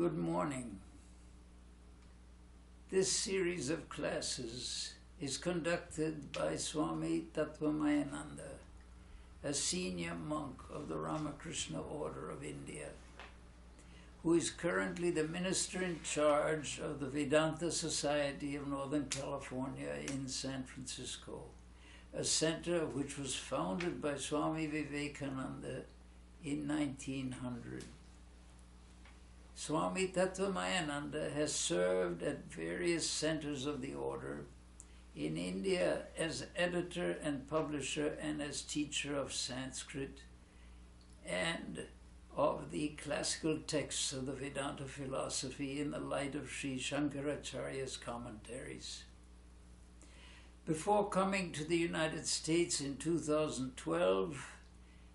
Good morning. This series of classes is conducted by Swami Tattwamayananda, a senior monk of the Ramakrishna Order of India, who is currently the minister in charge of the Vedanta Society of Northern California in San Francisco, a center which was founded by Swami Vivekananda in 1900. Swami Tattwamayananda has served at various centers of the order, in India as editor and publisher and as teacher of Sanskrit and of the classical texts of the Vedanta philosophy in the light of Sri Shankaracharya's commentaries. Before coming to the United States in 2012,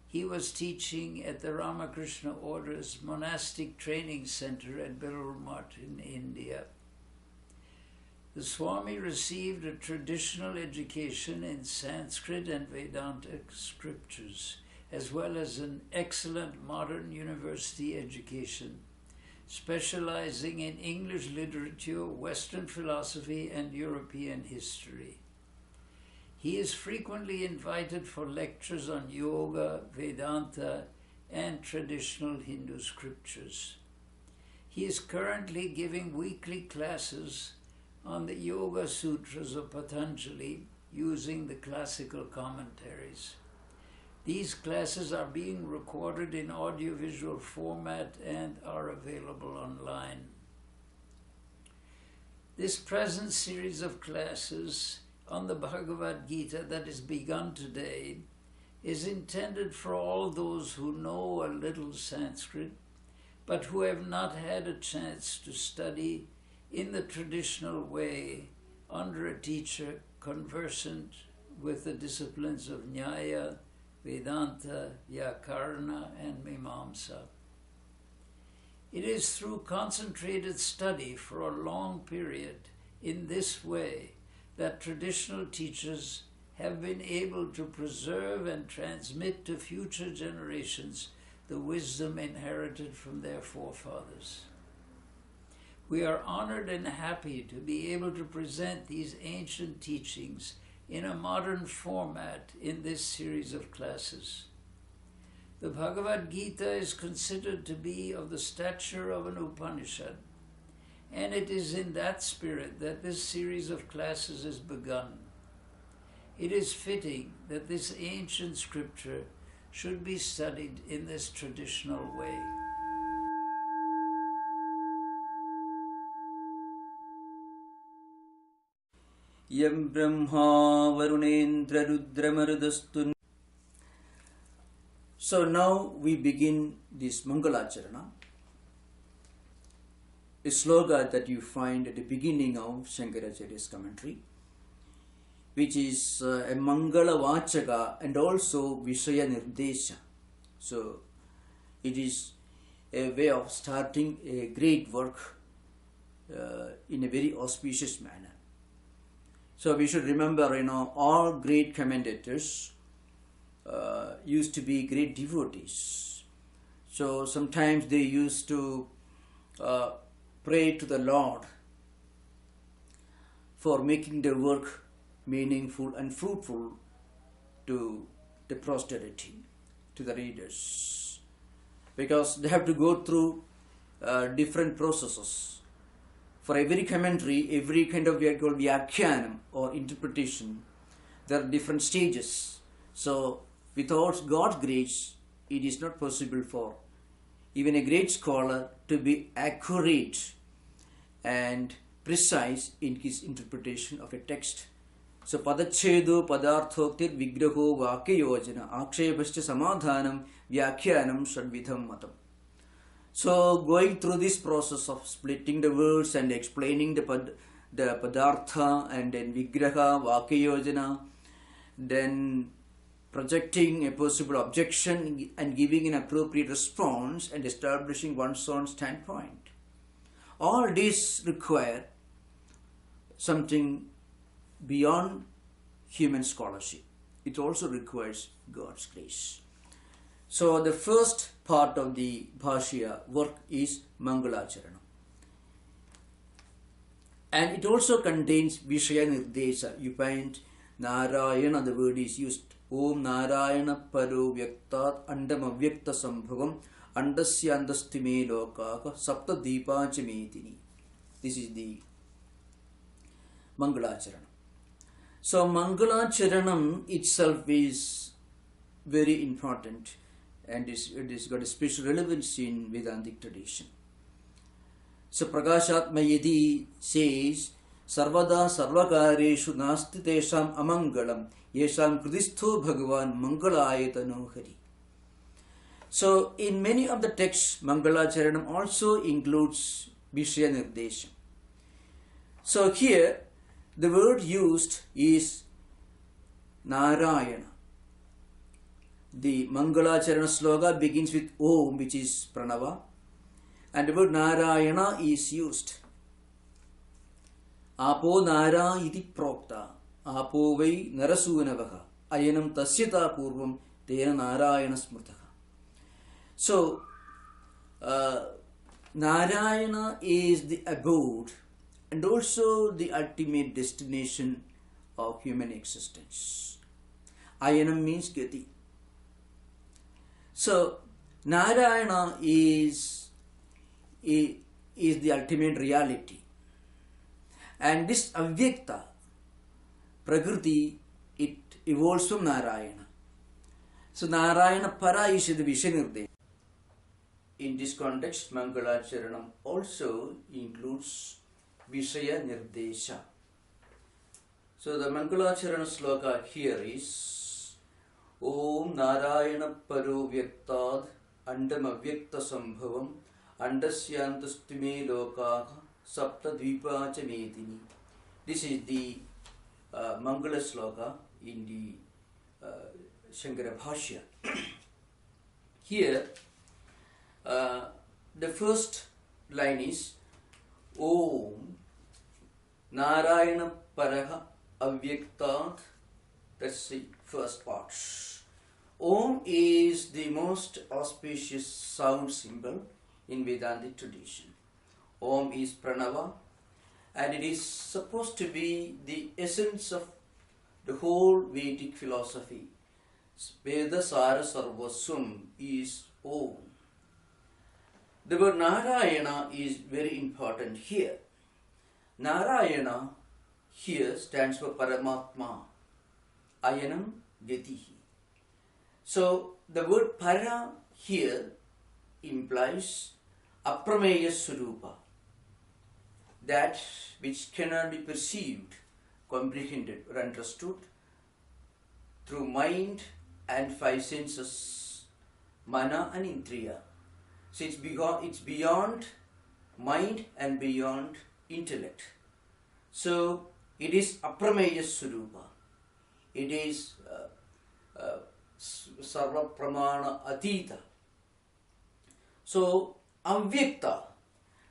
he was teaching at the Ramakrishna Order's monastic training center at Bilur-Math in India. The Swami received a traditional education in Sanskrit and Vedantic scriptures, as well as an excellent modern university education, specializing in English literature, Western philosophy, and European history. He is frequently invited for lectures on yoga, Vedanta, and traditional Hindu scriptures. He is currently giving weekly classes on the Yoga Sutras of Patanjali using the classical commentaries. These classes are being recorded in audiovisual format and are available online. This present series of classes on the Bhagavad Gita that is begun today is intended for all those who know a little Sanskrit, but who have not had a chance to study in the traditional way under a teacher conversant with the disciplines of Nyaya, Vedanta, Vyakarana, and Mimamsa. It is through concentrated study for a long period in this way that traditional teachers have been able to preserve and transmit to future generations the wisdom inherited from their forefathers. We are honored and happy to be able to present these ancient teachings in a modern format in this series of classes. The Bhagavad Gita is considered to be of the stature of an Upanishad, and it is in that spirit that this series of classes is begun. It is fitting that this ancient scripture should be studied in this traditional way. Yam Brahma Varunendra Rudramarudastun. So now we begin this maṅgalācaraṇa, a shloka that you find at the beginning of Shankaracharya's commentary, which is a maṅgalāvācaka and also Vishaya Nirdesha. So it is a way of starting a great work in a very auspicious manner. So we should remember, all great commentators used to be great devotees. So sometimes they used to pray to the Lord for making their work meaningful and fruitful to the posterity, to the readers, because they have to go through different processes. For every commentary, every kind of vyakyanam or interpretation, there are different stages. So without God's grace, it is not possible for even a great scholar to be accurate and precise in his interpretation of a text. So padachedo padarthoktir vigraho vakyayojana akshayapascha samadhanam vyakyanam shadvidham matam. So going through this process of splitting the words and explaining the padartha and then vigraha, vakyayojana, then projecting a possible objection and giving an appropriate response and establishing one's own standpoint. All these require something beyond human scholarship. It also requires God's grace. So the first part of the Bhashya work is maṅgalācaraṇa. And it also contains Vishaya Nirdesha. You find Nārāyaṇa, the word is used. Om nārāyaṇaḥ paro'vyaktādaṇḍamavyaktasambhavam aṇḍasyāntastvime lokāḥ saptadvīpā medinī. This is the maṅgalācaraṇa. So maṅgalācaraṇam itself is very important, and it is got a special relevance in Vedantic tradition. So Prakāśātmayadi says, Sarvada sarvakareshu nasti tesham amangalam yesham kridistho bhagavan maṅgalāyatano hari. So in many of the texts, maṅgalācaraṇam also includes Vishaya Nirdesha. So here the word used is Nārāyaṇaḥ. The maṅgalācaraṇa sloka begins with Om, which is Pranava, and the word Nārāyaṇaḥ is used. Apo nāra iti prokta, apo vai narasūnavaha, ayanam tasyata purvam tena nārāyaṇa smrtaha. So, Nārāyaṇa is the abode and also the ultimate destination of human existence. Ayanam means gati. So, Nārāyaṇa is the ultimate reality. And this avyakta, prakriti, it evolves from Nārāyaṇa. So Nārāyaṇa para is the Vishaya Nirdesha. In this context, maṅgalācaraṇam also includes Vishaya Nirdesha. So the maṅgalācaraṇa sloka here is Om nārāyaṇaḥ paro'vyaktādaṇḍamavyaktasambhavam aṇḍasyāntastvime lokāḥ saptadvīpā medinī. This is the Mangala sloka in the Shankara Bhashya. Here, the first line is Om nārāyaṇaḥ paraha avyaktād. That's the first part. Om is the most auspicious sound symbol in Vedantic tradition. Om is Pranava, and it is supposed to be the essence of the whole Vedic philosophy. Veda Sara Sarvaswam is Om. The word Nārāyaṇa is very important here. Nārāyaṇa here stands for Paramatma, Ayanam Gatihi. So the word Para here implies Aprameya Swarupa, that which cannot be perceived, comprehended or understood through mind and five senses, mana and indriya. So it's beyond mind and beyond intellect. So it is aprameya swarupa. It is sarva pramana atita. So avyakta.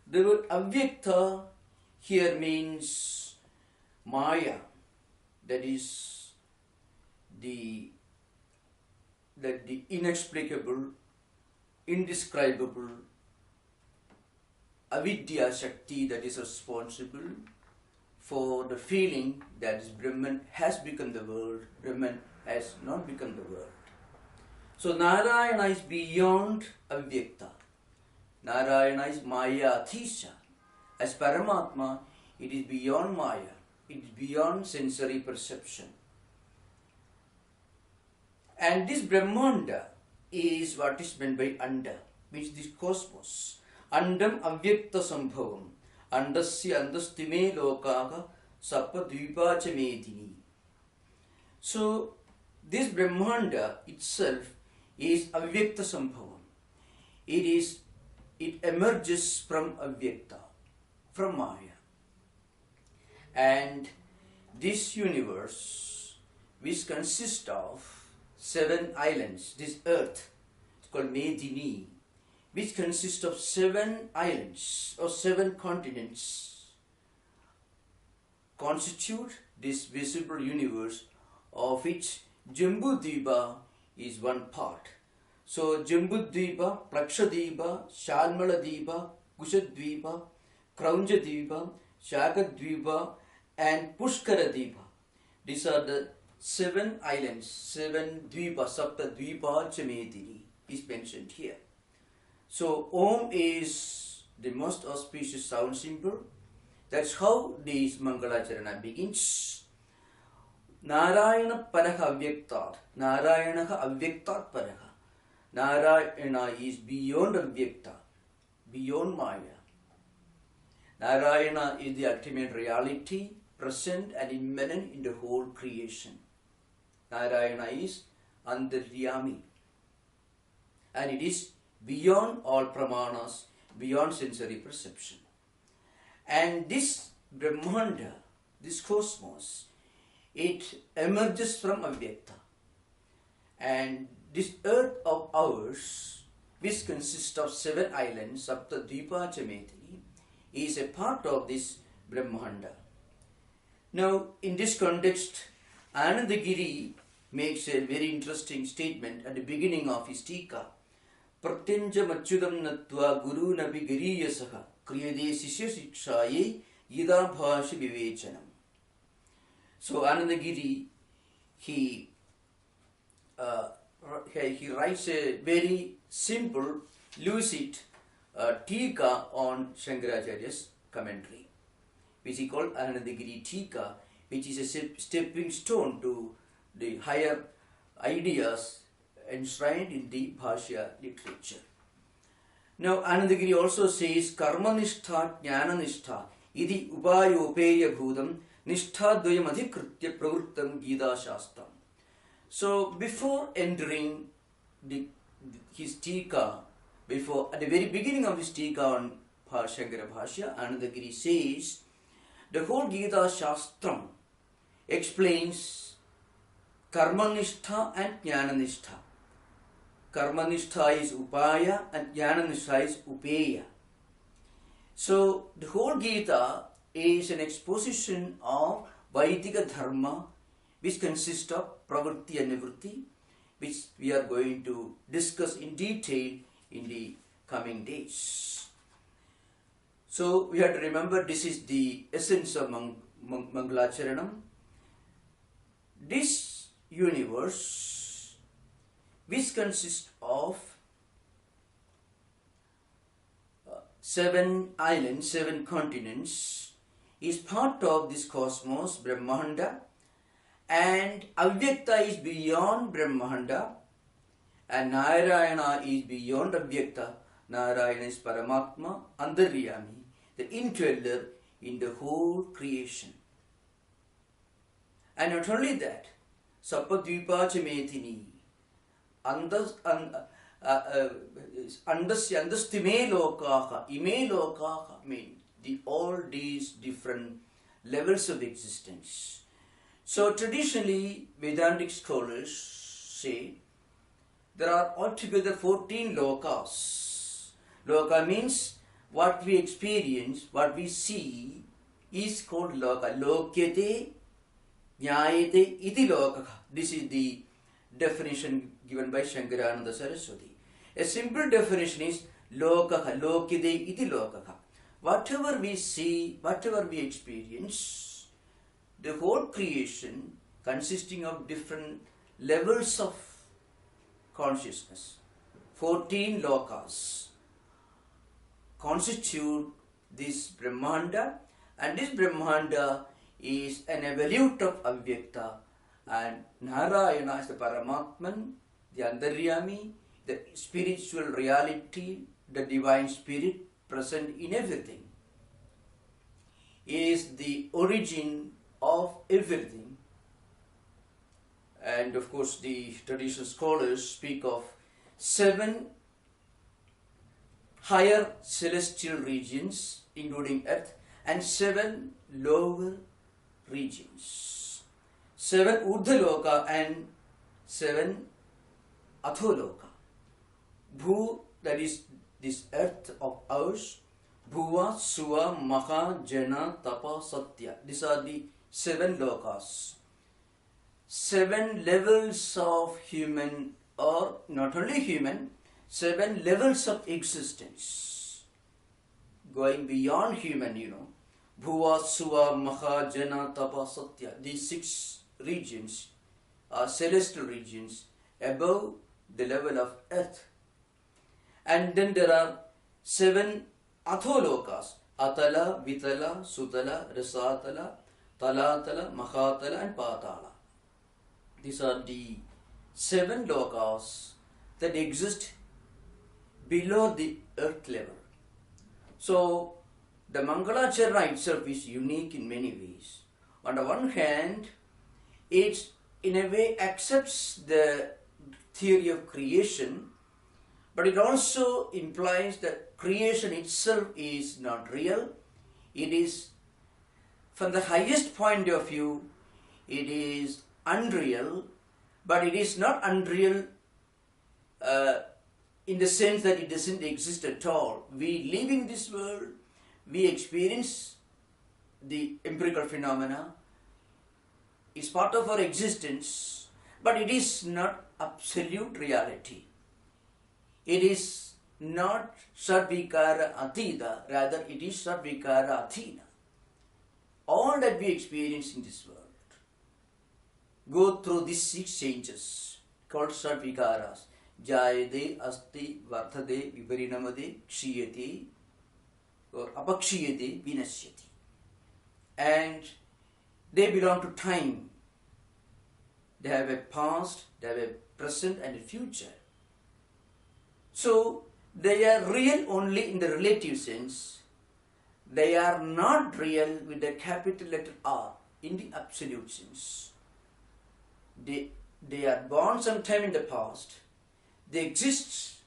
The word avyakta here means maya, that is the inexplicable, indescribable avidya shakti that is responsible for the feeling that Brahman has become the world, Brahman has not become the world. So Nārāyaṇa is beyond avyakta. Nārāyaṇa is maya athisha. As Paramatma, it is beyond maya, it is beyond sensory perception. And this Brahmanda is what is meant by Anda, which is this cosmos. Andam avyaktasambhavam, aṇḍasyāntastvime lokāḥ saptadvīpā medinī. So this Brahmanda itself is avyaktasambhavam. It emerges from avyakta, from maya. And this universe, which consists of 7 islands, this earth, it's called medinī, which consists of 7 islands or 7 continents, constitute this visible universe, of which Jambudvipa is one part. So Jambudvipa, Plakshadvipa, Shalmaladvipa, Kushadvipa, Kraunjadvipa, Shakadvipa and Pushkaradvipa. These are the 7 islands, 7 dvipa, saptadvīpā medinī is mentioned here. So Om is the most auspicious sound symbol. That's how this maṅgalācaraṇa begins. Nārāyaṇaḥ paraha avyaktād. Nārāyaṇaḥ avyaktād paraha. Nārāyaṇa is beyond avyakta, beyond Maya. Nārāyaṇa is the ultimate reality, present and immanent in the whole creation. Nārāyaṇa is aṇḍasyāmi. And it is beyond all pramanas, beyond sensory perception. And this Brahmanda, this cosmos, it emerges from avyakta. And this earth of ours, which consists of 7 islands, saptadvīpā medinī, is a part of this Brahmanda. Now, in this context, Anandagiri makes a very interesting statement at the beginning of his tika. Pratyanja machyudam natva guru nabi gariyasaha kriyade sishya shikshaye yida bhashya vivechanam. So Anandagiri, he writes a very simple, lucid tika on Shankaracharya's commentary, which he called Anandagiri Tika, which is a stepping stone to the higher ideas enshrined in the Bhashya literature. Now Anandagiri also says karmanistha jnananistha idi upayopeya bhudam nishtadvayam adhikritya pravrittam Gita Shastram. So before entering his tika, at the very beginning of his tika on Shankara Bhashya, Anandagiri says the whole Gita Shastram explains karmanistha and jnananistha. Karmanistha is upaya and jnananistha is upeya. So the whole Gita is an exposition of Vaidika Dharma, which consists of pravritti and nivritti, which we are going to discuss in detail in the coming days. So we have to remember this is the essence of maṅgalācaraṇam. This universe, which consists of 7 islands, 7 continents, is part of this cosmos, Brahmanda, and avyakta is beyond Brahmanda, and Nārāyaṇa is beyond avyakta. Nārāyaṇa is Paramatma, aṇḍasyāmi, the indweller in the whole creation. And not only that, saptadvīpā medinī, aṇḍasyāntastvime lokāḥ, ime lokāḥ mean all these different levels of existence. So traditionally, Vedantic scholars say there are altogether 14 lokāḥs. Loka means what we experience, what we see is called lokāḥ. Lokyate, jñāyate, iti lokāḥ. This is the definition given by Shankarānanda Saraswati. A simple definition is lokāḥ, lokyate, iti lokāḥ. Whatever we see, whatever we experience, the whole creation consisting of different levels of consciousness, 14 lokāḥs, constitute this Brahmanda, and this Brahmanda is an evolute of avyakta, and Nārāyaṇa is the Paramatman, the aṇḍasyāmi, the spiritual reality, the divine spirit present in everything, is the origin of everything. And of course the traditional scholars speak of 7 higher celestial regions including earth and 7 lower regions, 7 urdhaloka and 7 atholoka. Bhu, that is this earth of ours, bhuva, suva, maha, jana, tapa, satya. These are the 7 lokāḥs. 7 levels of human or not only human, 7 levels of existence, going beyond human, Bhuva, Suva, Maha, Jana, Tapa, Satya. These 6 regions are celestial regions above the level of earth. And then there are 7 atholokas, Atala, Vitala, Sutala, Rasatala, Talatala, Mahatala and Patala. These are the 7 lokas that exist below the earth level. So, the maṅgalācaraṇa itself is unique in many ways. On the one hand, it in a way accepts the theory of creation, but it also implies that creation itself is not real. It is, from the highest point of view, it is unreal, but it is not unreal in the sense that it doesn't exist at all. We live in this world, we experience the empirical phenomena, it's part of our existence, but it is not absolute reality. It is not sarvikara atida, rather it is sarvikara athina. All that we experience in this world go through these 6 changes called sarvikaras. Jayade, asti, vardhade, viparinamade, kshiyate, or apakshiyate, vinasyati. And they belong to time. They have a past, they have a present and a future. So, they are real only in the relative sense. They are not real with the capital letter R in the absolute sense. They are born sometime in the past. They exist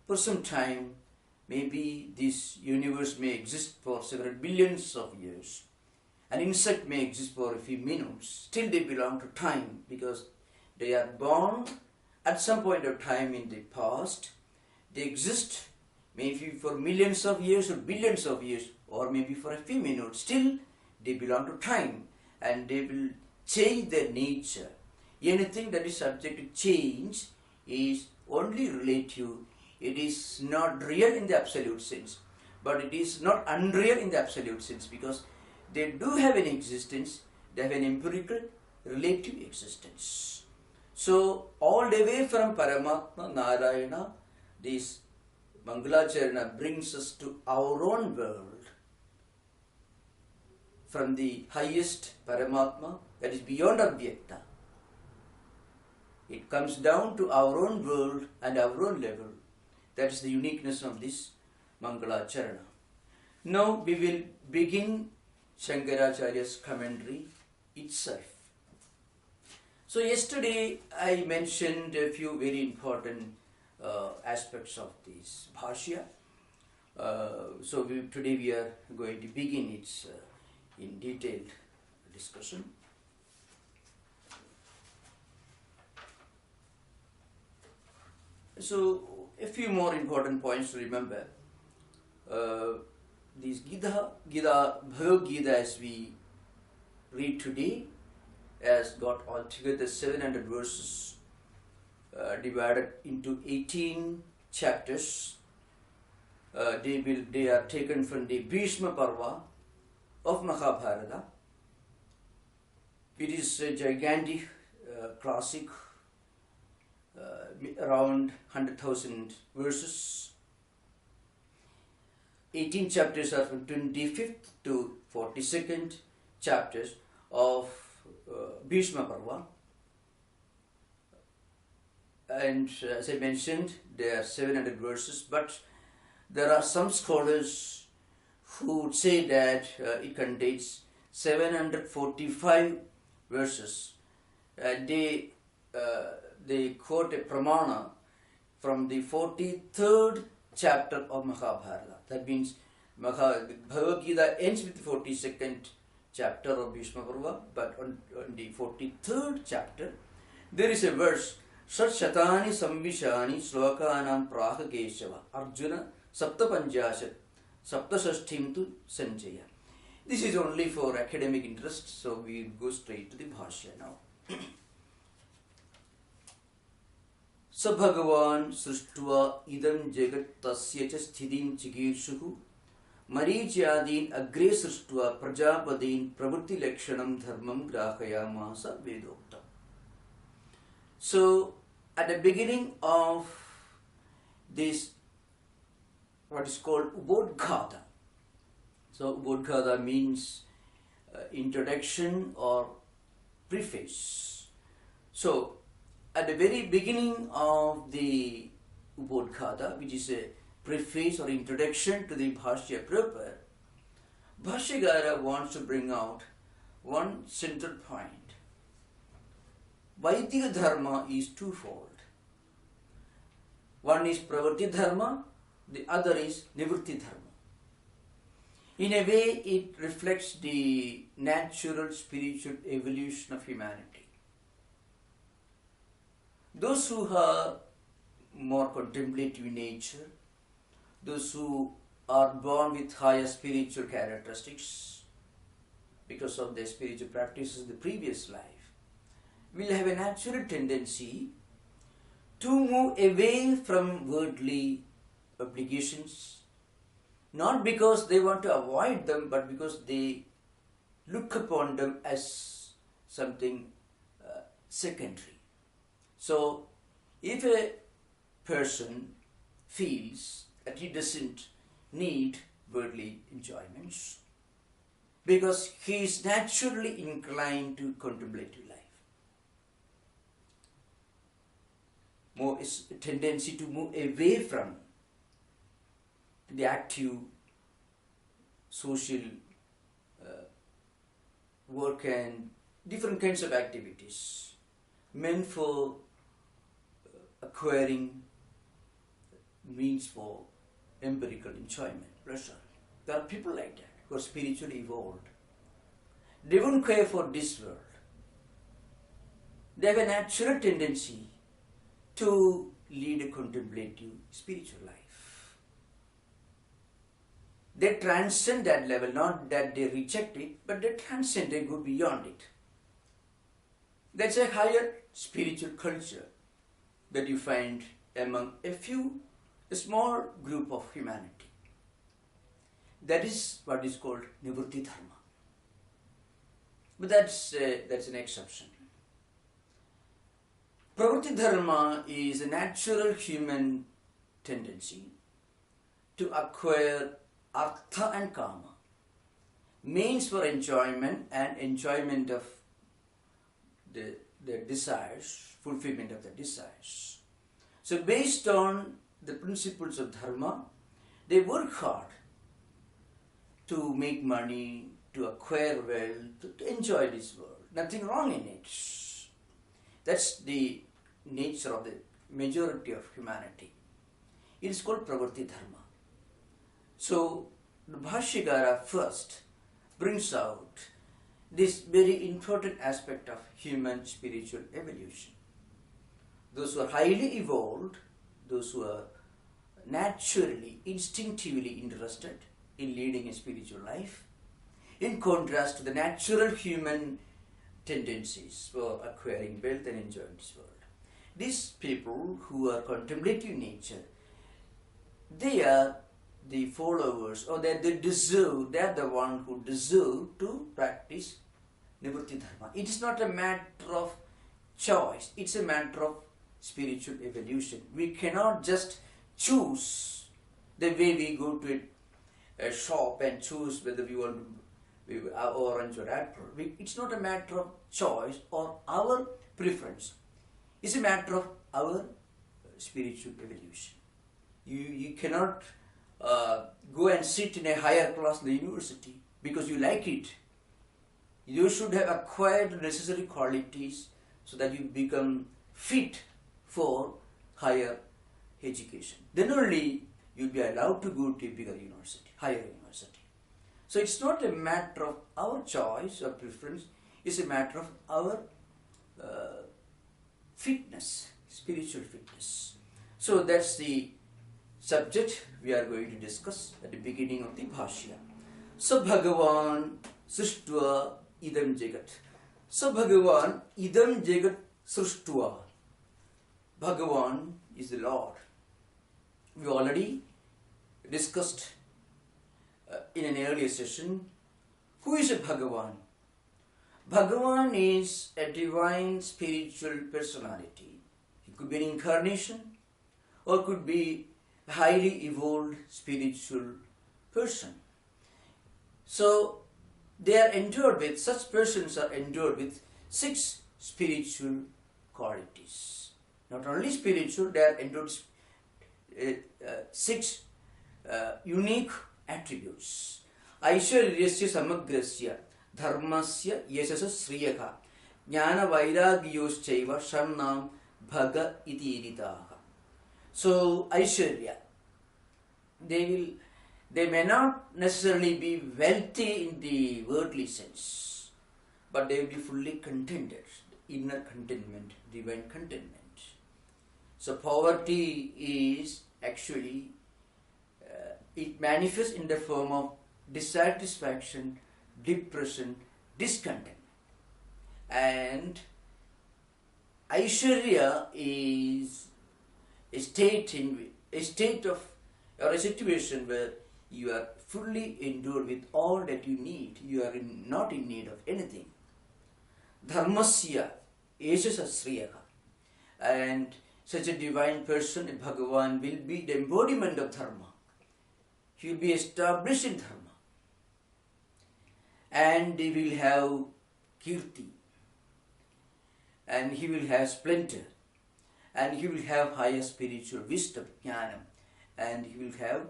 for some time. Maybe this universe may exist for several billions of years. An insect may exist for a few minutes. Still they belong to time because they are born at some point of time in the past. They exist maybe for millions of years or billions of years, or maybe for a few minutes. Still they belong to time and they will change their nature. Anything that is subject to change is only relative. It is not real in the absolute sense, but it is not unreal in the absolute sense because they do have an existence, they have an empirical relative existence. So all the way from Paramatma, Nārāyaṇaḥ, this maṅgalācaraṇa brings us to our own world. From the highest Paramatma, that is beyond Avyakta, it comes down to our own world and our own level. That is the uniqueness of this maṅgalācaraṇa. Now we will begin Shankaracharya's commentary itself. So yesterday I mentioned a few very important aspects of this Bhashya. So today we are going to begin its in detailed discussion. So a few more important points to remember. This Bhagavad Gita as we read today has got altogether 700 verses divided into 18 chapters. They are taken from the Bhishma Parva of Mahabharata. It is a gigantic classic, around 100,000 verses. 18 chapters are from 25th to 42nd chapters of Bhishma Parva. And as I mentioned, there are 700 verses, but there are some scholars who would say that it contains 745 verses. They quote a pramana from the 43rd chapter of Mahabharata. That means Bhagavad Gita ends with the 42nd chapter of Bhishma Parva, but on the 43rd chapter there is a verse, Shat-shatani samvishani shlokanam praha keshava Arjuna saptapanjashat saptasashthim tu sanjaya. This is only for academic interest, so we go straight to the Bhashya now. So Bhagavan Srishtva idam jagat tasya cha sthidin chikirsuhu Marichadin agre Srishtva prajapadin pravritti lakshanam dharmam grahayamasa vedoktam. So at the beginning of this, what is called Ubodhgata. So Ubodhgata means introduction or preface. So at the very beginning of the Ubodhgata, which is a preface or introduction to the Bhashya proper, Bhashyagara wants to bring out one central point. Vaidika dharma is twofold. One is pravritti dharma, the other is nivritti dharma. In a way, it reflects the natural spiritual evolution of humanity. Those who are more contemplative in nature, those who are born with higher spiritual characteristics because of their spiritual practices in the previous life, will have a natural tendency to move away from worldly obligations, not because they want to avoid them, but because they look upon them as something secondary. So, if a person feels that he doesn't need worldly enjoyments because he is naturally inclined to contemplative life, more is a tendency to move away from the active social work and different kinds of activities meant for acquiring means for empirical enjoyment, pleasure. There are people like that who are spiritually evolved. They won't care for this world. They have a natural tendency to lead a contemplative spiritual life. They transcend that level, not that they reject it, but they transcend, they go beyond it. That's a higher spiritual culture that you find among a small group of humanity. That is what is called nivritti dharma. But that's an exception. Pravritti dharma is a natural human tendency to acquire artha and kama, means for enjoyment and enjoyment of the desires, fulfillment of the desires. So based on the principles of dharma, they work hard to make money, to acquire wealth, to enjoy this world. Nothing wrong in it. That's the nature of the majority of humanity. It is called pravritti dharma. So the Bhashyagara first brings out this very important aspect of human spiritual evolution. Those who are highly evolved, those who are naturally, instinctively interested in leading a spiritual life, in contrast to the natural human tendencies for acquiring wealth and enjoying this world. These people who are contemplative in nature, they are the followers, or they are the one who deserve to practice nivritti dharma. It is not a matter of choice, it's a matter of spiritual evolution. We cannot just choose the way we go to a shop and choose whether we want orange or apple. It's not a matter of choice or our preference. It's a matter of our spiritual evolution. You cannot go and sit in a higher class in the university because you like it. You should have acquired the necessary qualities so that you become fit for higher education. Then only you'll be allowed to go to a bigger university, higher university. So it's not a matter of our choice or preference, it's a matter of our fitness, spiritual fitness. So that's the subject we are going to discuss at the beginning of the Bhashya. So Bhagavan Srishtva idam jagat. So Bhagavan idam jagat Srishtva. Bhagavan is the Lord. We already discussed in an earlier session, who is a Bhagavan? Bhagavan is a divine spiritual personality. It could be an incarnation or could be a highly evolved spiritual person. So they are endowed with, such persons are endowed with 6 spiritual qualities. Not only spiritual, they are endowed with 6 unique attributes. Aishwaryasya samagrasya dharmasya yasasa sriyaka jnana vairagyyoschaiva shannam bhaga iti iritaha. So Aishwarya, they may not necessarily be wealthy in the worldly sense, but they will be fully contented, inner contentment, divine contentment. So poverty is actually, it manifests in the form of dissatisfaction, depression, discontent. And Aishwarya is a state of, or a situation where you are fully endowed with all that you need. You are not in need of anything. Dharmasya esasa sriyaka. And such a divine person, a Bhagavan, will be the embodiment of dharma. He will be established in dharma. And he will have kirti. And he will have splendor. And he will have higher spiritual wisdom, jnanam. And he will have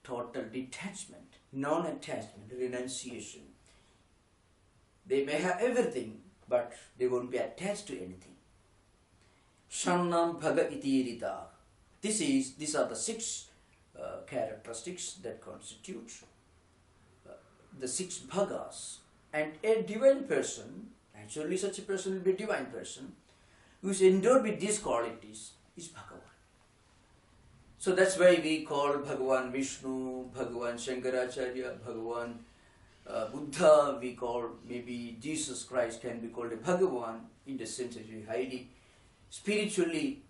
total detachment, non-attachment, renunciation. They may have everything, but they won't be attached to anything. Shannam bhaga iti irita. These are the 6 characteristics that constitute the 6 bhagas. And a divine person, naturally such a person will be a divine person, who is endowed with these qualities is Bhagavan. So that's why we call Bhagavan Vishnu, Bhagavan Shankaracharya, Bhagavan Buddha, we call maybe Jesus Christ can be called a Bhagavan in the sense that a highly spiritually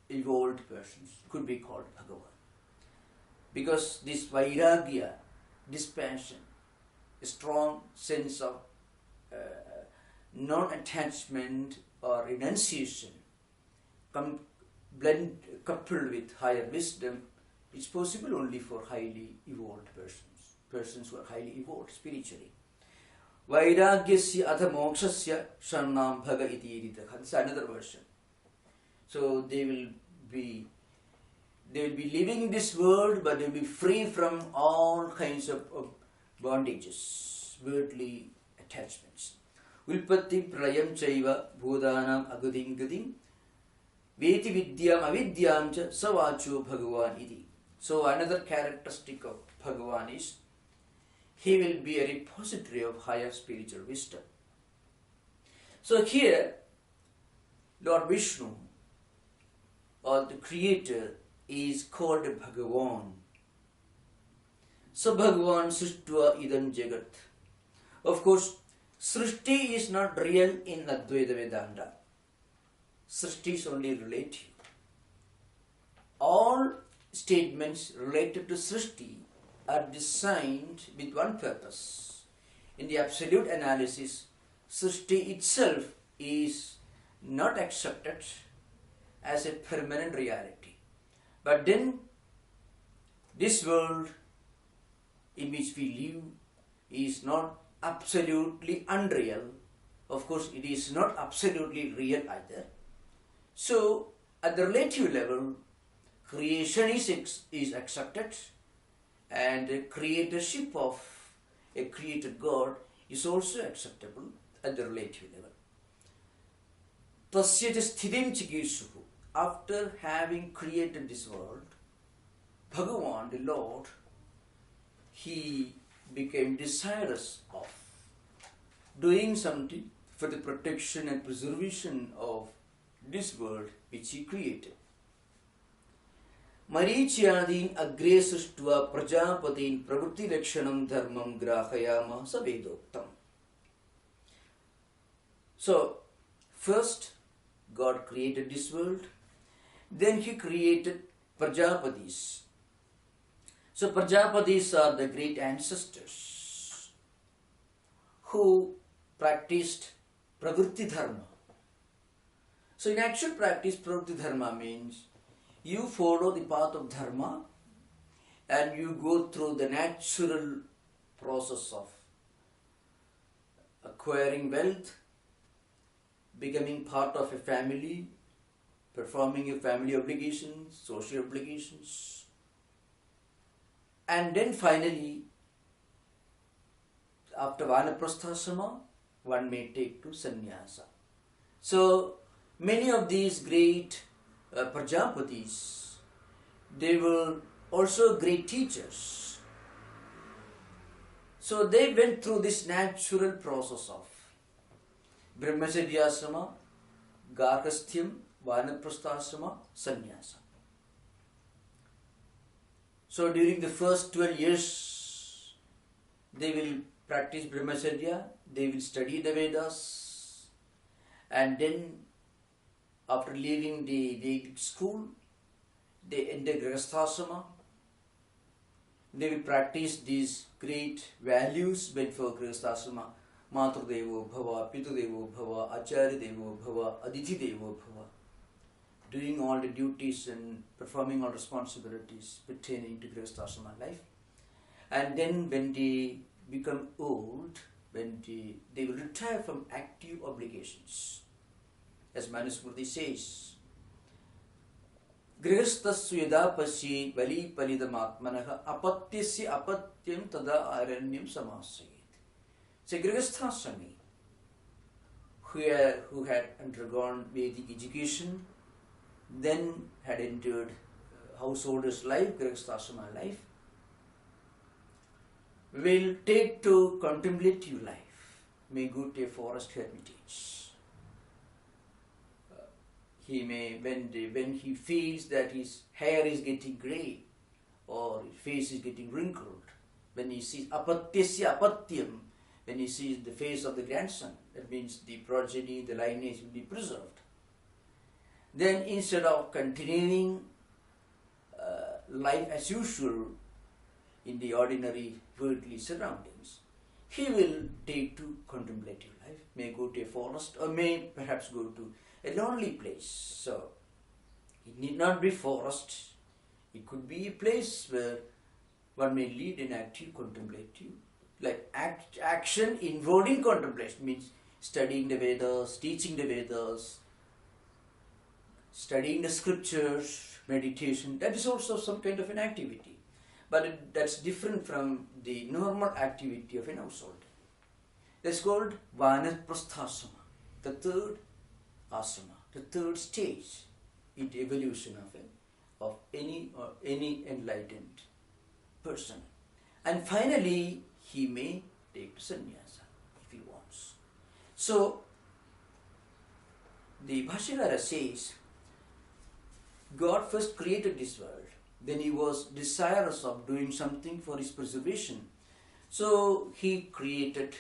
evolved persons could be called Bhagavan. Because this vairagya, dispassion, a strong sense of non-attachment or renunciation, coupled with higher wisdom, is possible only for highly evolved persons who are highly evolved spiritually. Vairagyasya atha mokshasya shannam bhaga iti irita. This is another version. So they will be living in this world, but they will be free from all kinds of bondages, worldly attachments. Ulpatti prayam chaiva bhudanam agadim gadim veti vidyam avidyam cha savacho bhagavan iti. So another characteristic of Bhagavan is he will be a repository of higher spiritual wisdom. So here Lord Vishnu, or the Creator, is called Bhagavan. So Bhagavan Srishtva idam jagat. Of course, Srishti is not real in Advaita Vedanta. Srishti is only relative. All statements related to Srishti are designed with one purpose. In the absolute analysis, Srishti itself is not accepted as a permanent reality. But then, this world in which we live is not absolutely unreal. Of course, it is not absolutely real either. So, at the relative level, creation is accepted, and the creatorship of a created God is also acceptable at the relative level. Tasya sthitim chikisuhu. After having created this world, Bhagavan, the Lord, he became desirous of doing something for the protection and preservation of this world which he created. Marichyādīn agre srishtva prajapatīn pravrutti lakshanam dharmam grahayama savedoktam. So, first God created this world Then he created Prajapatis. So Prajapatis are the great ancestors who practiced pravritti dharma. So in actual practice, pravritti dharma means you follow the path of dharma and you go through the natural process of acquiring wealth, becoming part of a family, performing your family obligations, social obligations, and then finally, after vanaprasthasrama, one may take to sannyasa. So many of these great Prajapatis, they were also great teachers. So they went through this natural process of brahmacharyasrama, garhasthyam, vanaprasthasrama, sannyasa. So during the first 12 years, they will practice brahmacharya, they will study the Vedas, and then after leaving the Vedic school, they enter grihasthasrama. They will practice these great values meant for grihasthasrama. Matrudevo bhava, pitudevo bhava, acharya devo bhava, aditi devo bhava. Doing all the duties and performing all responsibilities pertaining to grihasthasrama life. And then when they become old, when they will retire from active obligations. As Manusmriti says, Grihasthasya yada pasye vali palidamatmanaha apatyasya apatyam tada aranyam samasayet. So Grihasthasrami who had undergone Vedic education, then had entered householder's life, Grihasthasrama life, will take to contemplative life, may go to a forest hermitage. He may, when he feels that his hair is getting grey or his face is getting wrinkled, when he sees apatyasya apatyam, when he sees the face of the grandson, that means the progeny, the lineage will be preserved. Then instead of continuing life as usual in the ordinary worldly surroundings, he will take to contemplative life, may go to a forest or may perhaps go to a lonely place. So it need not be forest, it could be a place where one may lead an active contemplative, like action involving contemplation, means studying the Vedas, teaching the Vedas, studying the scriptures, meditation. That is also some kind of an activity, but that's different from the normal activity of an household. That's called vanaprasthasrama, the third asrama, the third stage in the evolution of any enlightened person. And finally, he may take to sannyasa if he wants. So the Bhashyakara says, God first created this world, then he was desirous of doing something for its preservation. So he created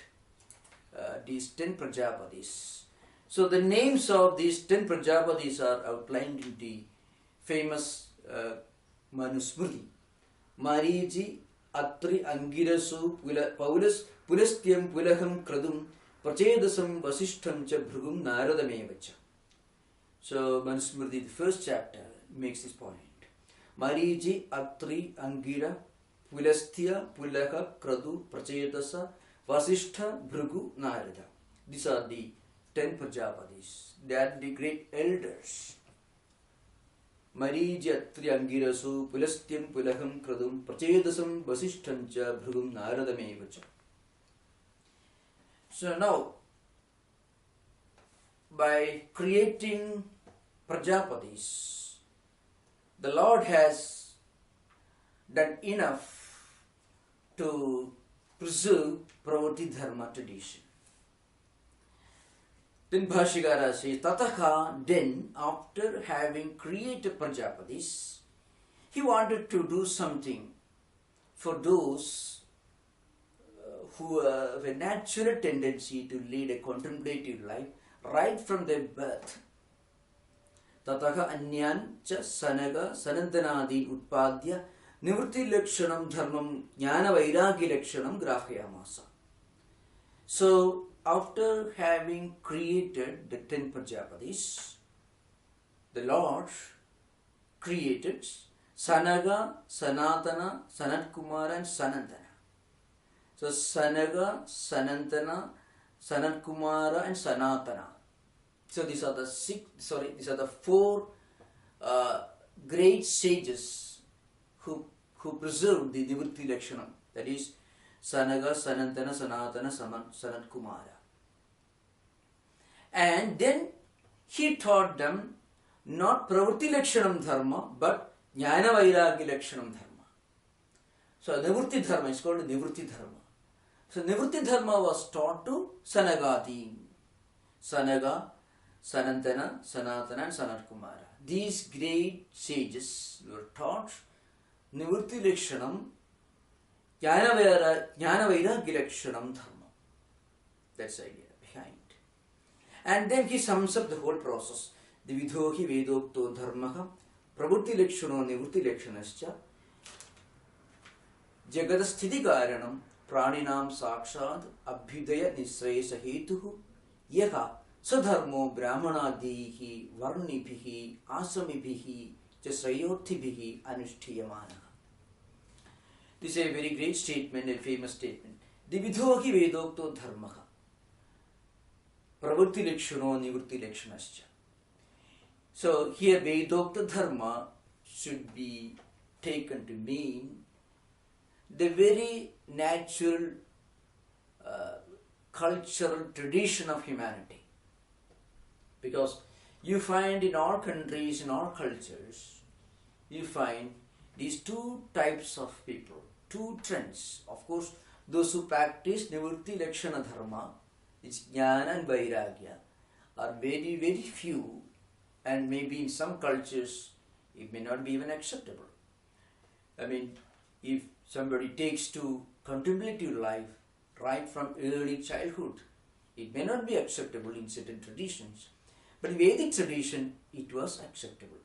these 10 Prajapatis. So the names of these 10 Prajapatis are outlined in the famous Manusmriti. Mariji, Atri, Angirasu, Paulus, Pulastyam, Pulaham, Kradum, Prachedasam, Vasishtham, cha Bhrugum, Nārāyaṇaḥ. So Manusmriti, the first chapter, makes this point. Mariji, Atri, Angira, Pulastya, Pulaha, Kradu, Prachedasa, Vasishtha, Bhrugu, Nārāyaṇaḥ. These are the 10 Prajapatis. They are the great elders. Mariji, Atri, Angirasu, Pulastyam, Pulaham, Kradum, Prachedasam, Vasishtham, cha Bhrugum, Nārāyaṇaḥ. So now, by creating Prajapatis, the Lord has done enough to preserve pravritti dharma tradition. Then Bhashyakara says, Tataka, then after having created Prajapatis, he wanted to do something for those who have a natural tendency to lead a contemplative life right from their birth. Tataha anyan cha sanaga sanantanadin utpadya nivritti lakshanam dharmam jnana vairagya lakshanam grahayamasa. So, after having created the 10 Prajapatis, the Lord created Sanaga, Sanatana, Sanatkumara and Sanantana. So, Sanaga, Sanantana, Sanatkumara and Sanatana. So, these are the 4 great sages who preserved the Nivritti Lakshanam. That is, Sanaga, Sanantana, Sanatana, Sanatkumara. And then he taught them not Pravritti Lakshanam Dharma, but Jnana Vairagya Lakshanam Dharma. So Nivritti Dharma is called Nivritti Dharma. So Nivritti Dharma was taught to Sanagati. Sanaga, Sanantana, Sanatana and Sanatkumara. These great sages were taught Nivritti Lakshanam, Jnana Vairagya Lakshanam Dharma. That's the idea behind. And then he sums up the whole process. Dividhohi vedokto dharmaha pravritti lakshano nivritti lakshanascha jagadasthiti karanam praninam sakshad abhyudaya nisrayasa hetuhu yaha sadharmo brahmanadihi varnibhihi asamibhihi cha srayorthibhihi anushtiyamana. This is a very great statement, a famous statement. Dividhohi vedokto dharmaha pravritti lakshano nivritti lakshanascha. So here Vedokta Dharma should be taken to mean the very natural cultural tradition of humanity. Because you find in all countries, in all cultures, you find these 2 types of people, 2 trends. Of course, those who practice Nivritti Lakshana Dharma, it's Jnana and Vairagya, are very, very few, and maybe in some cultures it may not be even acceptable. I mean, if somebody takes to contemplative life right from early childhood, it may not be acceptable in certain traditions. But in Vedic tradition, it was acceptable.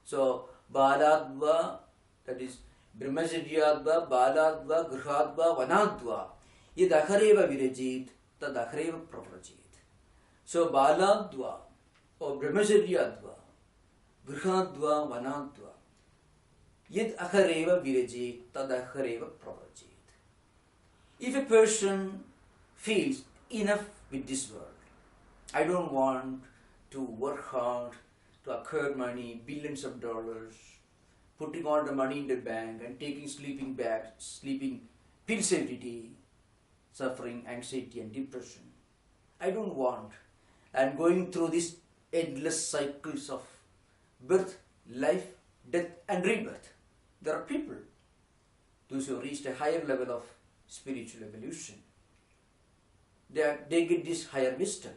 So, Baladva, that is Brahmacharyadva, Baladva, Grihadva, Vanadva, yad akhareva virajit, tad akhareva pravrajit. So, Baladva or Brahmacharyadva, Grihadva, Vanadva, yad akhareva virajit, tad akhareva pravrajit. If a person feels enough with this world, I don't want to work hard, to acquire money, billions of dollars, putting all the money in the bank and taking sleeping pills every day, suffering anxiety and depression. I don't want. And going through these endless cycles of birth, life, death and rebirth. There are people, those who have reached a higher level of spiritual evolution. They get this higher wisdom.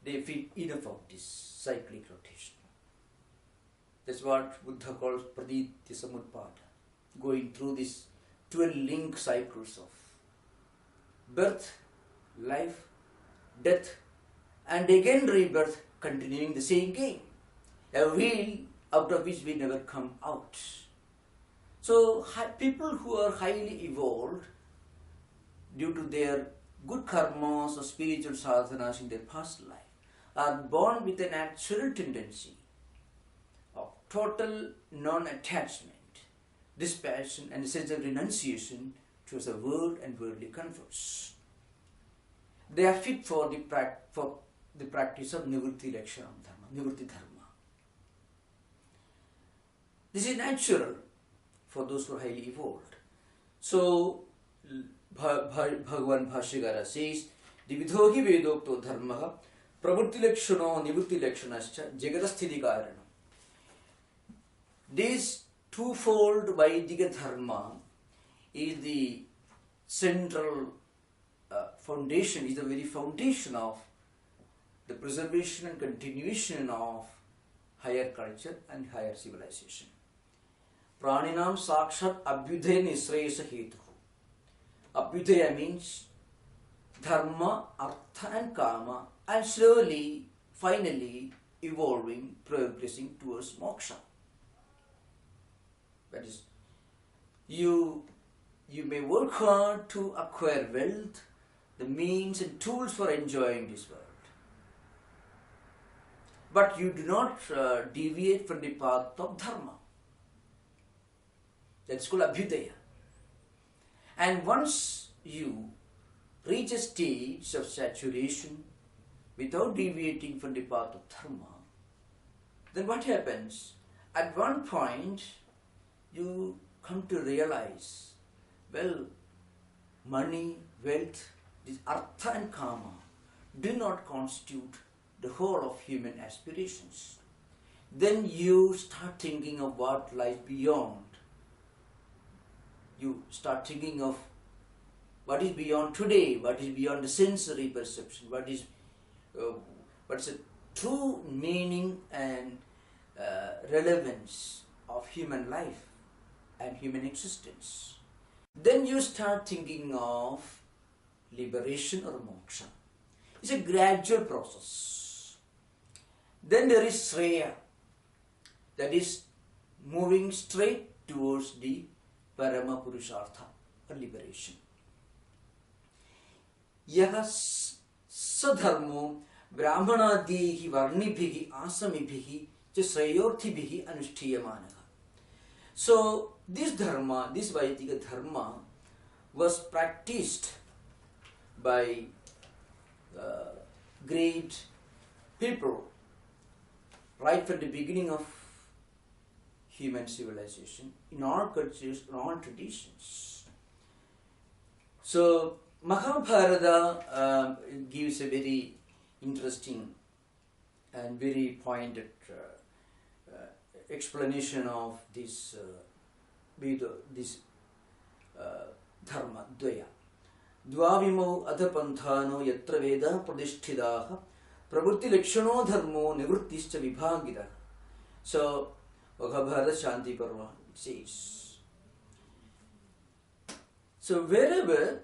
They feel enough of this cyclic rotation. That's what Buddha calls praditya samutpada, going through these 12 link cycles of birth, life, death, and again rebirth, continuing the same game. A wheel out of which we never come out. So people who are highly evolved due to their good karmas or spiritual sadhanas in their past life are born with a natural tendency of total non-attachment, dispassion and a sense of renunciation towards the world and worldly comforts. They are fit for the practice of Nivritti Lakshanam Dharma, Nivritti Dharma. This is natural for those who are highly evolved. So, Bhagavan Bhashyakara says, Dividhohi vedokto dharmaha pravritti lakshano nivritti lakshanascha jagadasthiti karanam. This twofold Vaidika dharma is the central foundation, is the very foundation of the preservation and continuation of higher culture and higher civilization. Praninam sakshat abhyudaya nisrayasa hetuhu. Abhyudaya means dharma, artha and kama, and slowly, finally, evolving, progressing towards moksha. That is, you may work hard to acquire wealth, the means and tools for enjoying this world. But you do not deviate from the path of dharma. That's called abhyudaya. And once you reach a stage of saturation without deviating from the path of dharma, then what happens? At one point, you come to realize, well, money, wealth, this artha and kama do not constitute the whole of human aspirations. Then you start thinking of what lies beyond. You start thinking of what is beyond today, what is beyond the sensory perception, what's the true meaning and relevance of human life and human existence. Then you start thinking of liberation or moksha. It's a gradual process. Then there is sreya, that is moving straight towards the parama purushartha or liberation. Yaha sadharmo brahmanadihi varnibhihi asamibhihi cha sreyorthibhihi anushthiyamanaha. So this dharma, this Vaidika dharma was practiced by great people right from the beginning of human civilization, in all cultures, in all traditions. So Mahabharata gives a very interesting and very pointed explanation of this dharma dvaya. Dvavimau adhapanthano yatra veda pradishtidaha pravritti lakshano dharmo nivrittischa vibhagida. So Bhagavad Shanti Parva says. So wherever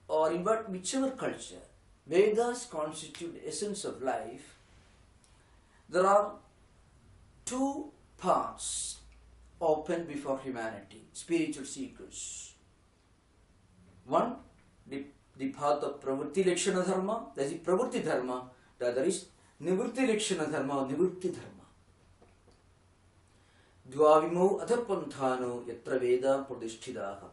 or in whichever culture Vedas constitute the essence of life, there are two paths open before humanity, spiritual seekers. One, the path of pravritti lakshana dharma, that is pravritti dharma. The other is nivritti lakshana dharma, nivritti dharma. Dvavimau adhapanthano yatra veda pradishtidaha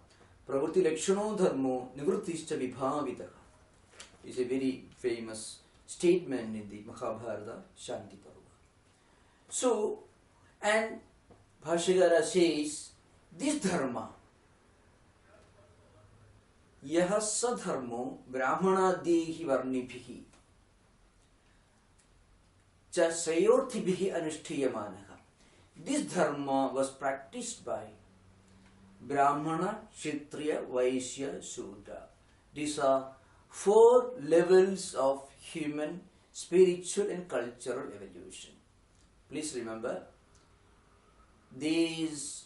pravritti lakshano dharmo nivrittischa vibhavitaha is a very famous statement in the Mahabharata Shanti Parva. So, and Bhashyakara says, this dharma, yaha sadharmo brahmanadihi varnibhihi cha sayorthibhihi anushthiyamanaha. This dharma was practiced by Brahmana, Kshatriya, Vaishya, Sudra. These are 4 levels of human, spiritual and cultural evolution. Please remember, these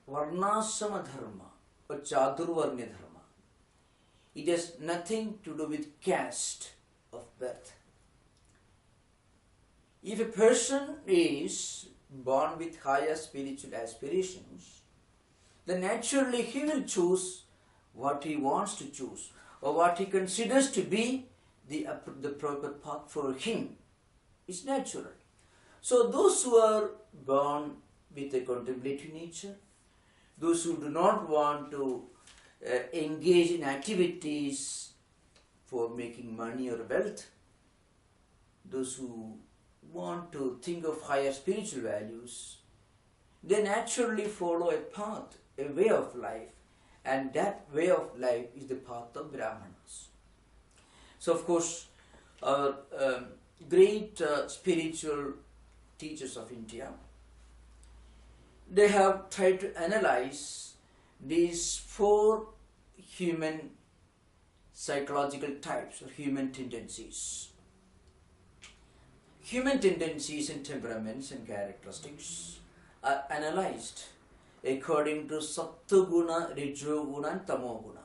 varnasama dharma or chadurvarnya dharma, it has nothing to do with caste of birth. If a person is born with higher spiritual aspirations, then naturally he will choose what he wants to choose or what he considers to be the proper path for him. It's natural. So those who are born with a contemplative nature, those who do not want to engage in activities for making money or wealth, those who want to think of higher spiritual values, they naturally follow a path, a way of life, and that way of life is the path of Brahmanas. So of course, our great spiritual teachers of India, they have tried to analyze these 4 human psychological types or human tendencies. Human tendencies and temperaments and characteristics are analyzed according to sattva-guna, rajo-guna and tamo-guna.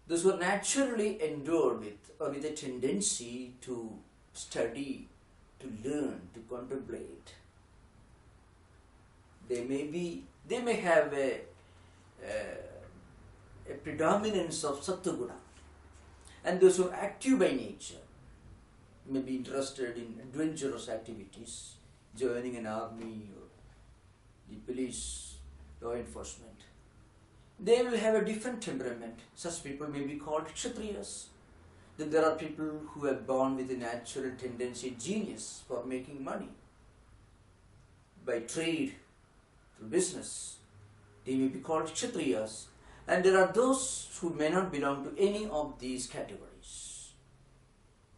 Those who are naturally endowed with or with a tendency to study to learn, to contemplate. They may have a predominance of sattva-guna. And those who are active by nature may be interested in adventurous activities, joining an army or the police, law enforcement. They will have a different temperament. Such people may be called kshatriyas. Then there are people who are born with a natural tendency, genius for making money by trade, through business. They may be called kshatriyas. And there are those who may not belong to any of these categories.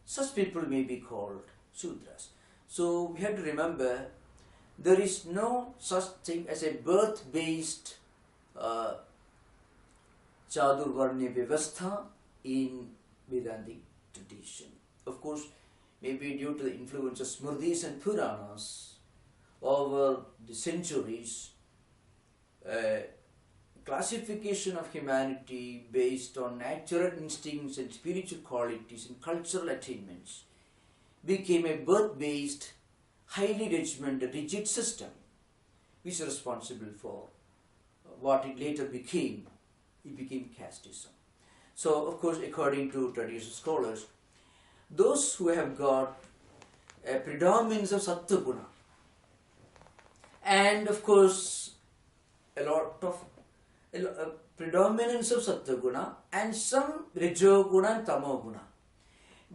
Such people may be called Shudras. So we have to remember, there is no such thing as a birth-based Chadurvarnya Vyavastha in Vedantic tradition. Of course, maybe due to the influence of Smritis and Puranas over the centuries, classification of humanity based on natural instincts and spiritual qualities and cultural attainments became a birth-based, highly regimented, rigid system, which is responsible for what it later became. It became casteism. So, of course, according to traditional scholars, those who have got a predominance of sattva-guna and, of course, a predominance of sattva-guna and some rajo-guna and tamo-guna,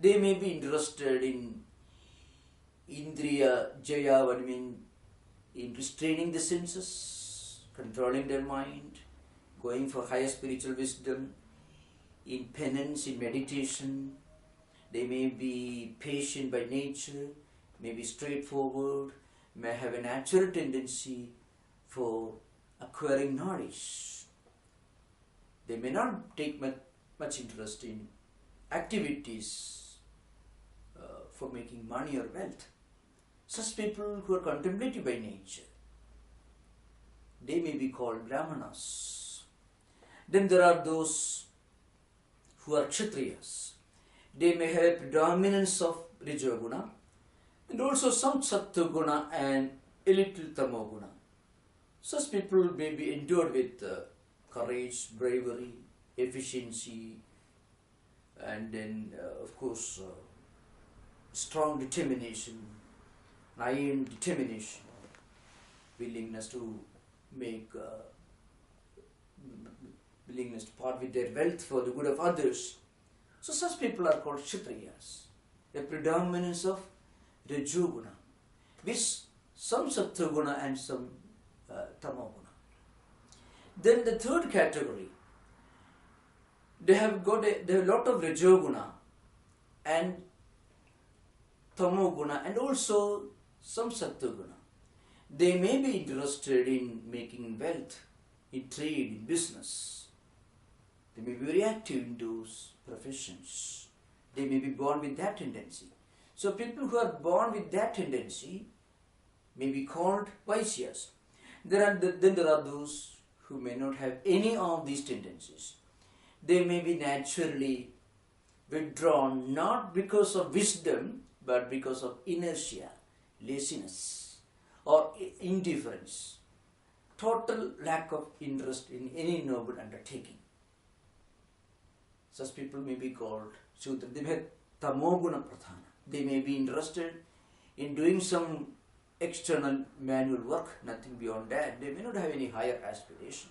they may be interested in indriya jaya, what I mean, in restraining the senses, controlling their mind, going for higher spiritual wisdom, in penance, in meditation. They may be patient by nature, may be straightforward, may have a natural tendency for acquiring knowledge. They may not take much interest in activities for making money or wealth. Such people who are contemplative by nature, they may be called brahmanas. Then there are those who are kshatriyas. They may have predominance of rajoguna and also some sattva-guna and a little tamo-guna. Such people may be endowed with courage, bravery, efficiency, and then of course strong determination, iron determination, willingness to make willingness to part with their wealth for the good of others. So such people are called kshatriyas. A predominance of rajoguna, with some sattva-guna and some tamo-guna. Then the third category, they have a lot of rajoguna and tamo-guna and also some sattva-guna. They may be interested in making wealth, in trade, in business. They may be very active in those professions. They may be born with that tendency. So people who are born with that tendency may be called Vaishyas. Then there are those who may not have any of these tendencies. They may be naturally withdrawn, not because of wisdom, but because of inertia, laziness, or indifference, total lack of interest in any noble undertaking. Such people may be called Shudra. They may have tamoguna pradhana. They may be interested in doing some external manual work, nothing beyond that. They may not have any higher aspiration.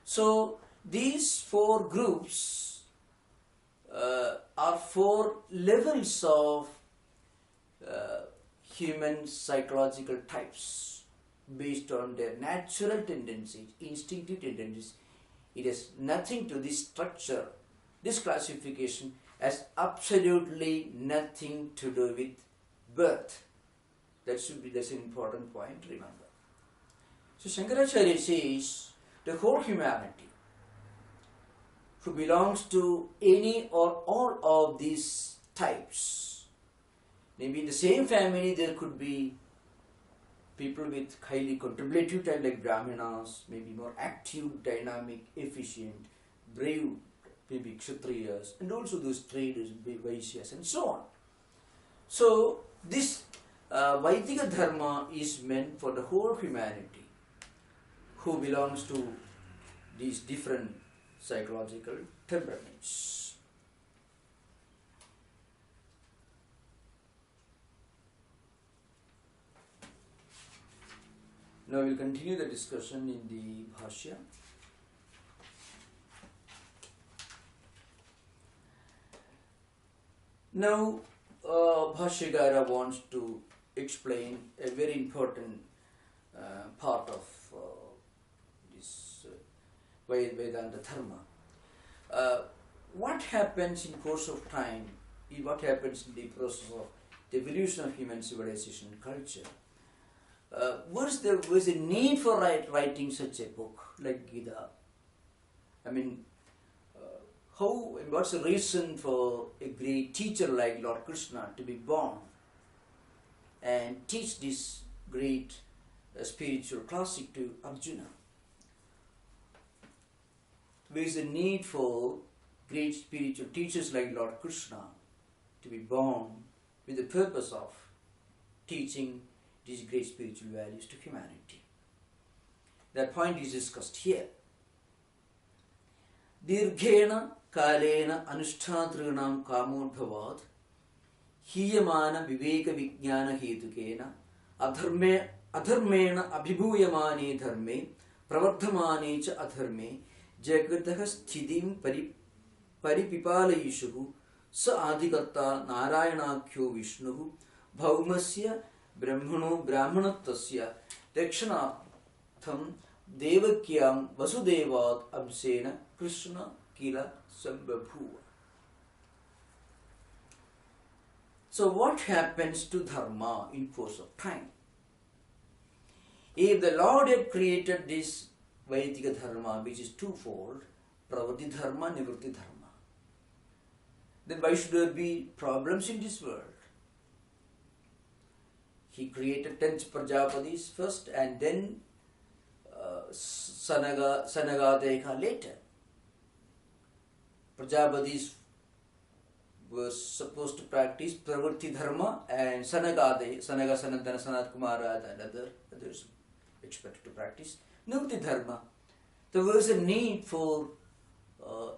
So these four groups are four levels of human psychological types based on their natural tendencies, instinctive tendencies. It has nothing to this structure. This classification has absolutely nothing to do with birth. That's an important point, remember. So Shankaracharya says the whole humanity who belongs to any or all of these types, maybe in the same family there could be people with highly contemplative type like brahmanas, maybe more active, dynamic, efficient, brave, maybe kshatriyas, and also those traders, vaishyas, and so on. So this Vaidika Dharma is meant for the whole humanity who belongs to these different psychological temperaments. Now we'll continue the discussion in the Bhashya. Now, Bhashyakara wants to explain a very important part of this Vedanta Dharma. What happens in course of time, what happens in the process of the evolution of human civilization and culture? Was a need for writing such a book like Gita? I mean, what's the reason for a great teacher like Lord Krishna to be born and teach this great spiritual classic to Arjuna? There is a need for great spiritual teachers like Lord Krishna to be born with the purpose of teaching these great spiritual values to humanity. That point is discussed here. Dirghena kalena anushthātrinam kāmodbhavat hiyamana viveka vijnana hetukena adharmena abhibhuyamane dharme pravardhamane cha adharme jagatah sthitim paripipalayishuhu sa adikarta nārāyaṇaḥyo vishnuhu bhaumasya brahmanattasya dakshanatham devakyam vasudevat amsena krishna kila sambhabhuva. So what happens to dharma in course of time? If the Lord had created this Vaidika Dharma, which is twofold, pravritti dharma, nivritti dharma, then why should there be problems in this world? He created 10 Prajapatis first and then Sanagadeka later. Prajapatis were supposed to practice pravritti dharma, and Sanaga, Sanatana, Sanat Kumara and others expected to practice nivritti dharma. There was a need for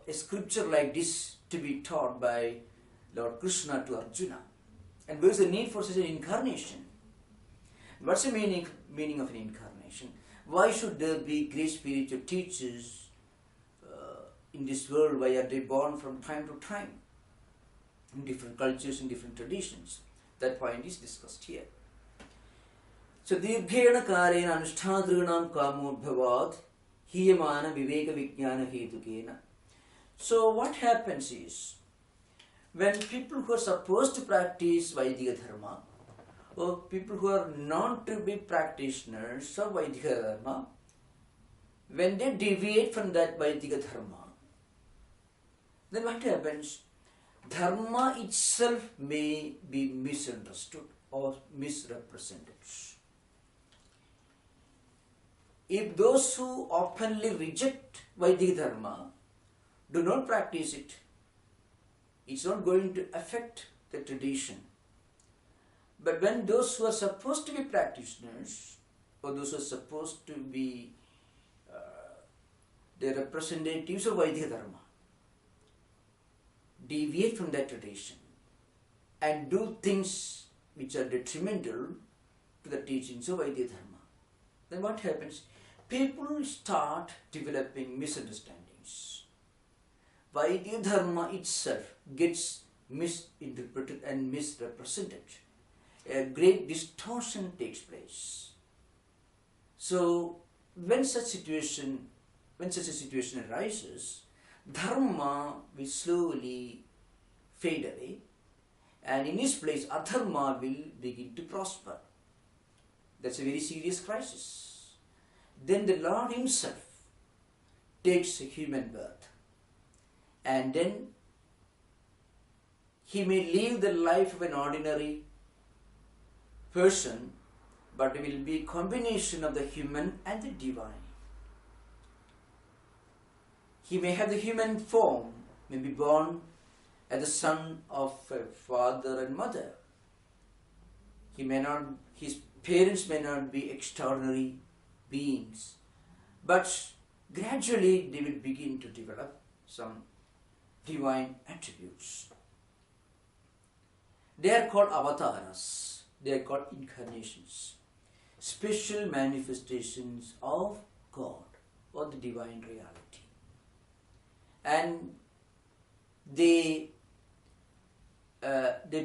a scripture like this to be taught by Lord Krishna to Arjuna, and there was a need for such an incarnation. What's the meaning of an incarnation? Why should there be great spiritual teachers in this world? Why are they born from time to time in different cultures and different traditions? That point is discussed here. So, dirghena karena anushthātrinam kāmodbhavat hiyamana viveka vijnana hetukena. So, what happens is, when people who are supposed to practice Vaidika Dharma, or people who are known to be practitioners of Vaidika Dharma, when they deviate from that Vaidika Dharma, then what happens? Dharma itself may be misunderstood or misrepresented. If those who openly reject Vaidika Dharma do not practice it, it's not going to affect the tradition. But when those who are supposed to be practitioners, or those who are supposed to be the representatives of Vaidika Dharma, deviate from that tradition and do things which are detrimental to the teachings of Vaidika Dharma, then what happens? People start developing misunderstandings. Vaidika Dharma itself gets misinterpreted and misrepresented. A great distortion takes place. So, when such a situation arises, dharma will slowly fade away, and in its place, adharma will begin to prosper. That's a very serious crisis. Then the Lord Himself takes a human birth, and then He may live the life of an ordinary person, but it will be a combination of the human and the divine. He may have the human form, may be born as the son of a father and mother, his parents may not be extraordinary beings, but gradually they will begin to develop some divine attributes. They are called avatars, they are called incarnations, special manifestations of God or the divine reality. And they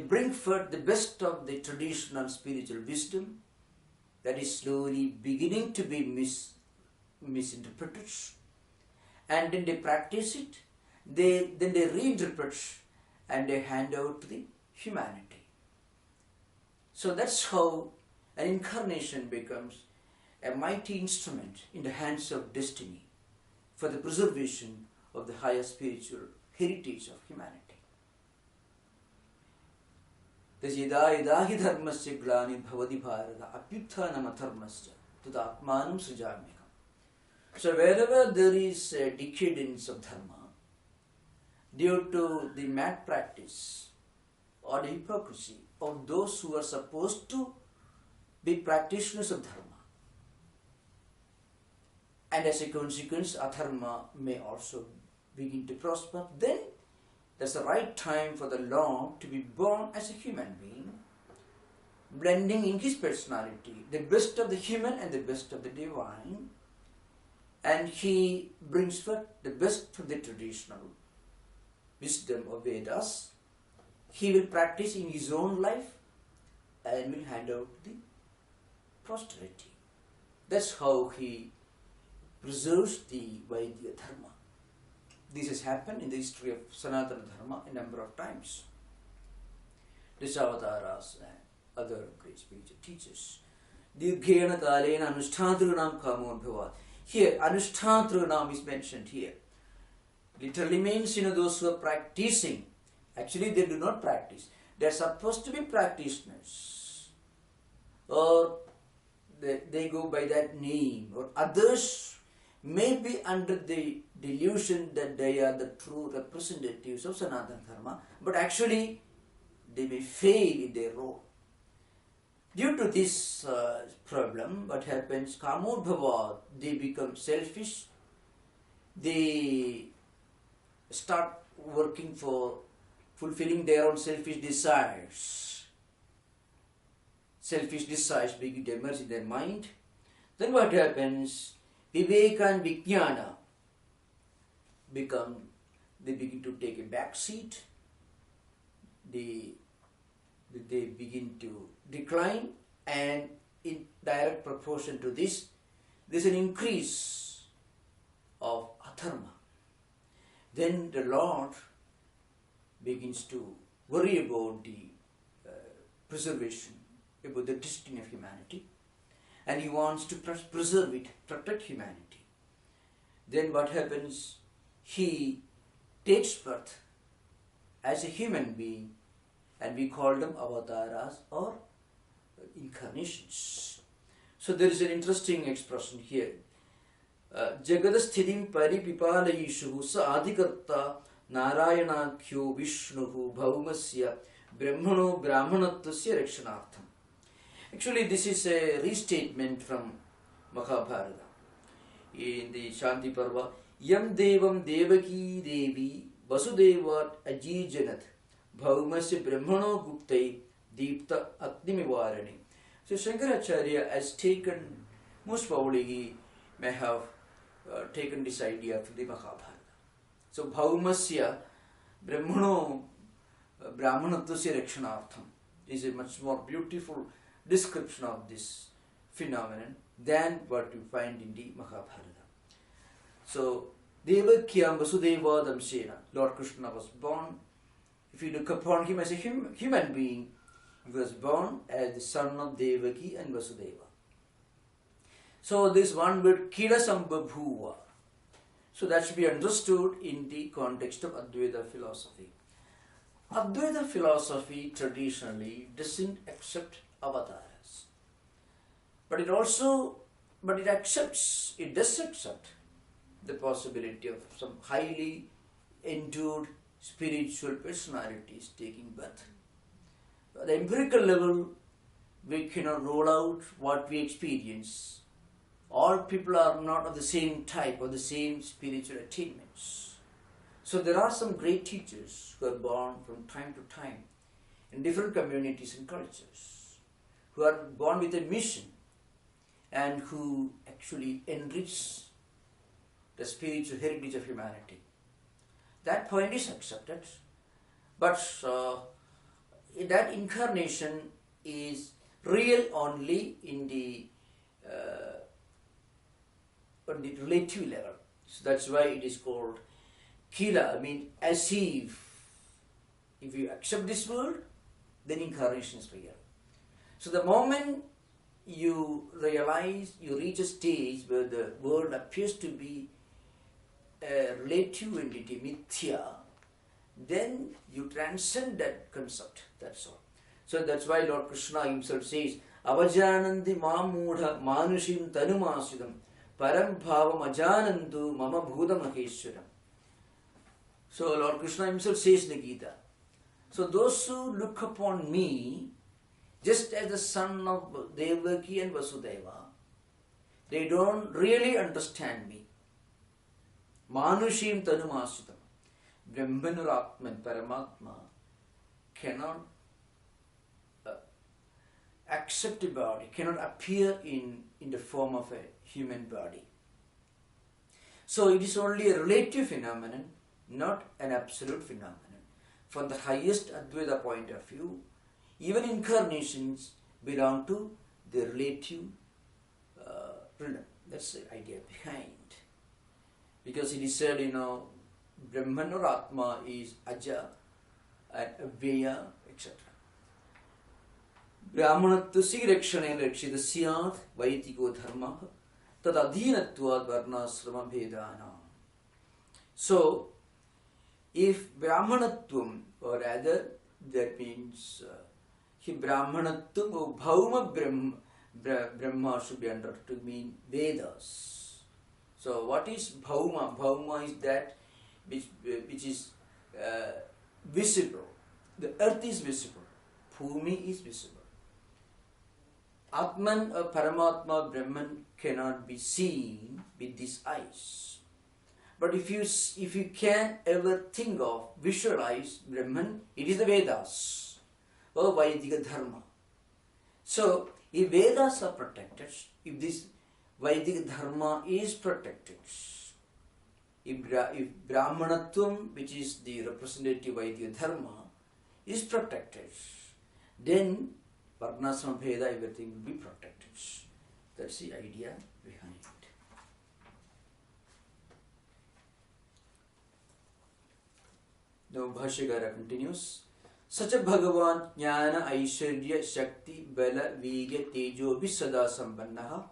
bring forth the best of the traditional spiritual wisdom that is slowly beginning to be misinterpreted, and then they practice it, then they reinterpret and they hand out to the humanity. So that's how an incarnation becomes a mighty instrument in the hands of destiny for the preservation of the higher spiritual heritage of humanity. Yada yada hi dharmasya glani bhavati bharata apyutthanam adharmasya tadatmanam srijamyakam. So wherever there is a decadence of dharma due to the mad practice or the hypocrisy of those who are supposed to be practitioners of dharma, and as a consequence adharma may also begin to prosper, then that's the right time for the Lord to be born as a human being, blending in his personality the best of the human and the best of the divine, and he brings forth the best from the traditional wisdom of Vedas. He will practice in his own life and will hand out the posterity. That's how he preserves the Vaidya Dharma. This has happened in the history of Sanatana Dharma a number of times. Dasavataras and other great spiritual teachers. Dirghena kalena anushthātruṇāṃ kāmo bhavat. Here, anushthātruṇāṃ is mentioned here. Literally means, those who are practicing. Actually, they do not practice. They are supposed to be practitioners. Or they go by that name. Or others may be under the delusion that they are the true representatives of Sanatana Dharma, but actually they may fail in their role. Due to this problem, what happens? Kamodbhava, they become selfish. They start working for fulfilling their own selfish desires. Selfish desires begin to emerge in their mind. Then what happens? Viveka and Vijnana they begin to take a back seat. They begin to decline, and in direct proportion to this, there's an increase of adharma. Then the Lord begins to worry about the preservation, about the destiny of humanity, and he wants to preserve it, protect humanity. Then what happens? He takes birth as a human being, and we call them avatars or incarnations. So there is an interesting expression here. Jagadasthitim paripipalayishuhu sa adhikarta nārāyaṇaḥyo vishnuhu bhaumasya brahmano brahmanattasya rakshanārtham. Actually, this is a restatement from Mahabharata. In the Shanti Parva, Yam Devam Devaki Devi Vasudevat Ajijanat Bhaumasya Brahmano Guptai Deepta Agnimivarani. So Shankaracharya has taken, most probably he may have taken this idea from the Mahabharata. So Bhaumasya Brahmano Brahmanattasya Rakshanārtham is a much more beautiful description of this phenomenon than what you find in the Mahabharata. So, Devakyam Vasudevadam Sena, Lord Krishna was born. If you look upon him as a human being, he was born as the son of Devaki and Vasudeva. So, this one word, Kila Sambabhuva. So, that should be understood in the context of Advaita philosophy. Advaita philosophy traditionally doesn't accept avatars. But it does accept the possibility of some highly endued spiritual personalities taking birth. At the empirical level, we cannot roll out what we experience. All people are not of the same type or the same spiritual attainments. So there are some great teachers who are born from time to time in different communities and cultures, who are born with a mission and who actually enrich the spiritual heritage of humanity. That point is accepted, but that incarnation is real only in the on the relative level. So that's why it is called kila, I mean as if you accept this world, then incarnation is real. So the moment you realize, you reach a stage where the world appears to be a relative entity, mithya, then you transcend that concept, that's all. So that's why Lord Krishna himself says, avajanandi mamudha manushim tanumasidam param bhavam ajanandu mama bhuta maheshwaram. So Lord Krishna himself says in the Gita, so those who look upon me just as the son of Devaki and Vasudeva, they don't really understand me. Manushim tanumasidam. Brahmanuratman, Paramatma cannot accept a body, cannot appear in the form of a human body. So it is only a relative phenomenon, not an absolute phenomenon. From the highest Advaita point of view, even incarnations belong to the relative realm. That's the idea behind. Because it is said, Brahman or Atma is Aja and Avya, etc. Brahmanatva rakshane rakshita syat vaitiko dharma tad adhinatvad varnasrama bhedana. So, if Brahmanatvam, or rather, that means Brahmanatvam or Bhauma Brahma should be understood to mean Vedas. So, what is Bhauma? Bhauma is that which is visible. The earth is visible. Bhumi is visible. Atman or Paramatma, Brahman cannot be seen with these eyes. But if you can ever think of, visualize Brahman, it is the Vedas or Vaidika Dharma. So, if Vedas are protected, if this Vaidika Dharma is protected, if Brahmanatvam, which is the representative Vaidika Dharma, is protected, then Varnasrama Bheda, everything will be protected. That's the idea behind it. Now Bhashyakara continues. Sacha Bhagavan Jnana Aishwarya Shakti Bala Vigya Tejo Visada Sampannaha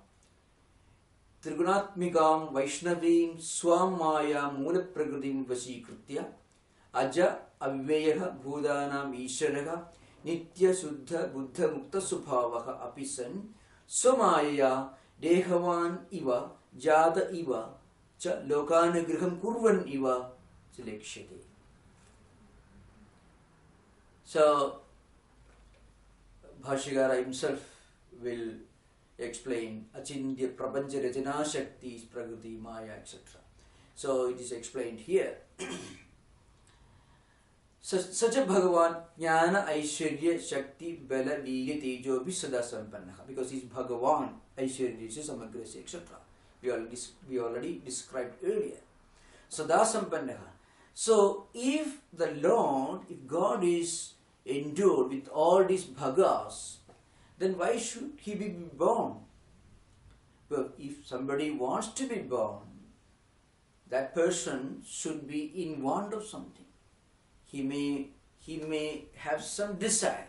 Trigunatmikam Vaishnavim Swam Maya Mula Prakritim Vashikritya Aja Avyaha Bhudanam Isharaha Nitya Suddha Buddha Mukta Subhavaha Apisan Swamaya Dehavan Iva Jada Iva Cha Lokānagriham Kurvan Iva Silekshate. So, Bhashyakara himself will explain Achindya Prabanja Rajana Shakti Prakriti Maya, etc. So, it is explained here. Sacha Bhagavan Jnana Aishwarya Shakti Bala Vigya Tejo Visada Sampannaha. Because he is Bhagavan, Aishwarya is Samagrasi, etc. We already described earlier. Sada Sampannaha. So, if the Lord, if God is endowed with all these bhagas, then why should he be born? Well, if somebody wants to be born, that person should be in want of something. He may have some desire.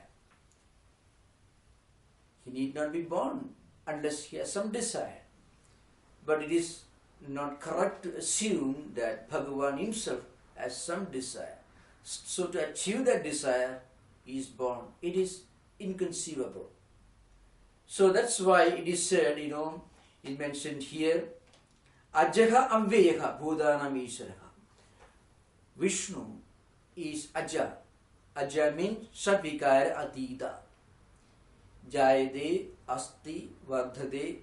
He need not be born unless he has some desire. But it is not correct to assume that Bhagavan himself has some desire. So to achieve that desire, he is born. It is inconceivable. So that's why it is said, it mentioned here, Ajaha Amveyaha Bhudanam Isharaha. Vishnu is Aja. Aja means Sadvikara Adita. jayade, asti, vardhade,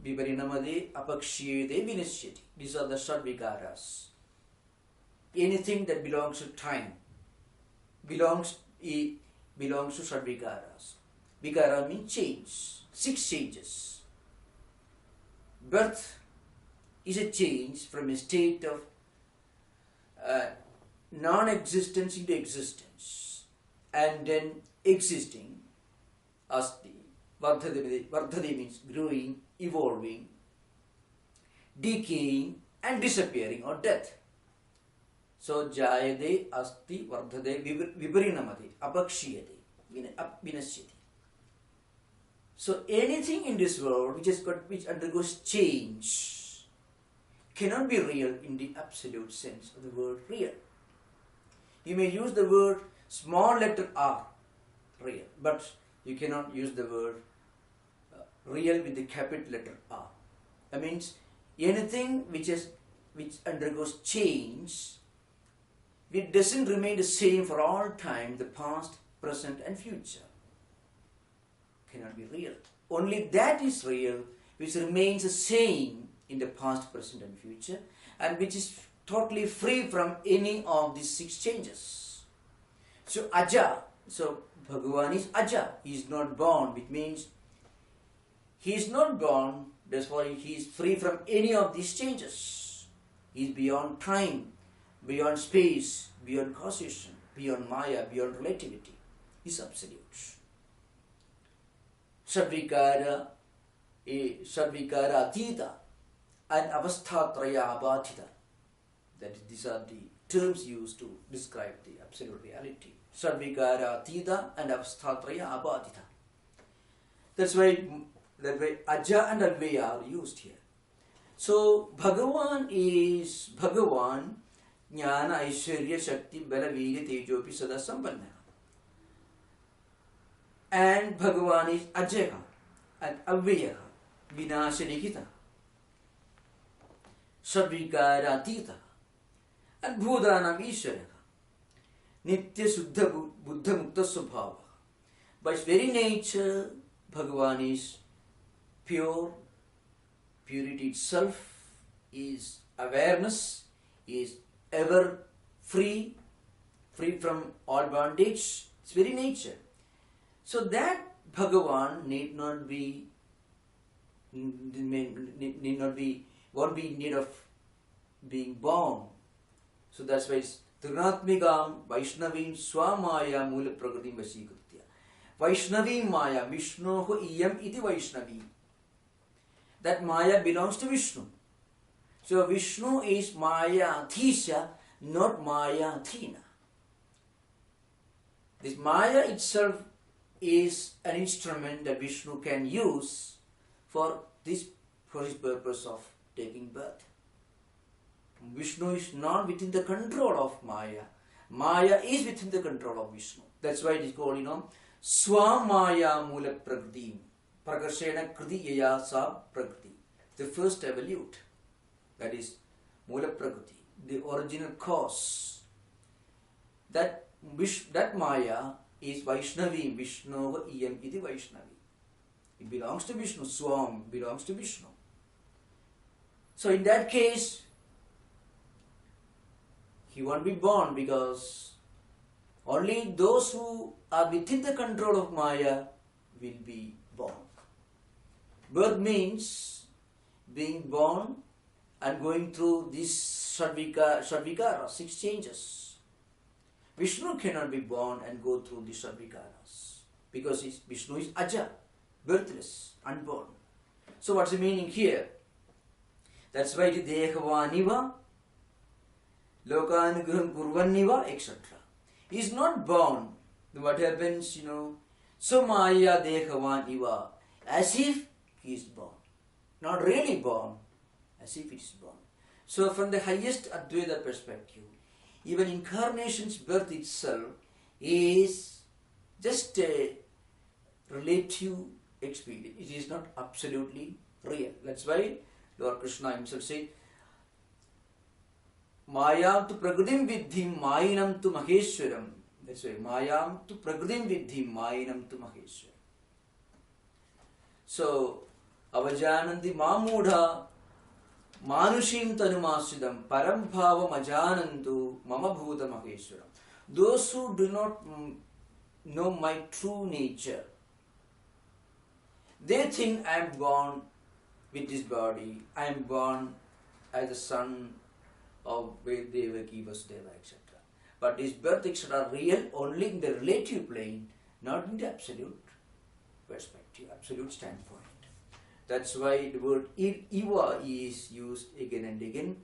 viparinamade, apakshyede, vinashyati. These are the षड्विकाराs. Anything that belongs to time belongs to षड्विकाराs. Vikara means change. 6 changes. Birth is a change from a state of non-existence into existence, and then existing, asti. Vardhade means growing, evolving, decaying, and disappearing or death. So jayade, asti, vardhade, viparinamade, apakshiyade, vinashyati. So anything in this world which undergoes change cannot be real in the absolute sense of the word real. You may use the word small letter r, real, but you cannot use the word real with the capital letter R. That means anything which undergoes change, it doesn't remain the same for all time, the past, present and future. Cannot be real. Only that is real which remains the same in the past, present and future, and which is totally free from any of these 6 changes. So Aja, so Bhagavan is Aja, he is not born, which means he is not born, that's why he is free from any of these changes. He is beyond time, beyond space, beyond causation, beyond Maya, beyond relativity. He is absolute. Sadvikara atita and avasthatraya abhātita. These are the terms used to describe the absolute reality. Sadvikara atita and avasthatraya abhātita. That's why Aja and Advaya are used here. So Bhagavan is Bhagavan, Jnana, Aishwarya, Shakti, Bala, Virya, Tejopi, Sada, Sampanna. And Bhagavan is Ajaya and Avaya, Vinashanikita, Sadvikara-atita, and Bhudanam Ishwaraka, Nitya Suddha Buddha Mukta Svabhava. By its very nature, Bhagavan is pure, purity itself is awareness, is ever free from all bondage, its very nature. So that Bhagavan won't be in need of being born. So that's why it's Trinatmikam Vaishnavim Swamaya Mula Pragatim Vasikritya. Vaishnavi Maya, Vishnoho Iyam iti Vaishnavi. That Maya belongs to Vishnu. So Vishnu is Maya Thisya, not Maya Thina. This Maya itself is an instrument that Vishnu can use for his purpose of taking birth. Vishnu is not within the control of Maya. Maya is within the control of Vishnu. That's why it is called, Swamaya Mula Prakriti. Prakashena Kriti Yaya Sa Prakriti. The first evolute. That is Mula Prakriti, the original cause. That Maya is Vaishnavi, Vishnu Iyam iti Vaishnavi. It belongs to Vishnu. Swam belongs to Vishnu. So in that case, he won't be born because only those who are within the control of Maya will be born. Birth means being born and going through these Sadvikara, 6 changes. Vishnu cannot be born and go through the Sadvikaras because Vishnu is Aja, birthless, unborn. So what's the meaning here? That's why it is Dehavaniva, Lokānugraham Kurvanniva, etc. He is not born. What happens, so Maya Dehavaniva, as if he is born. Not really born, as if he is born. So from the highest Advaita perspective, even incarnation's birth itself is just a relative experience. It is not absolutely real. That's why Lord Krishna himself said, Maya tu pragratim vidhim mayinam tu maheshwaram That's why Mayam tu Prakritim Vidhi Mayinam tu Maheshwara. So, Avajananti Mamudha Manushim Tanumasidam Param Bhavam Ajanantu Mama Bhuta Maheshwara. Those who do not know my true nature, they think I am born with this body, I am born as the son of Devaki, Vasudeva, etc. But these birth, etc. are real only in the relative plane, not in the absolute perspective, absolute standpoint. That's why the word Iva is used again and again.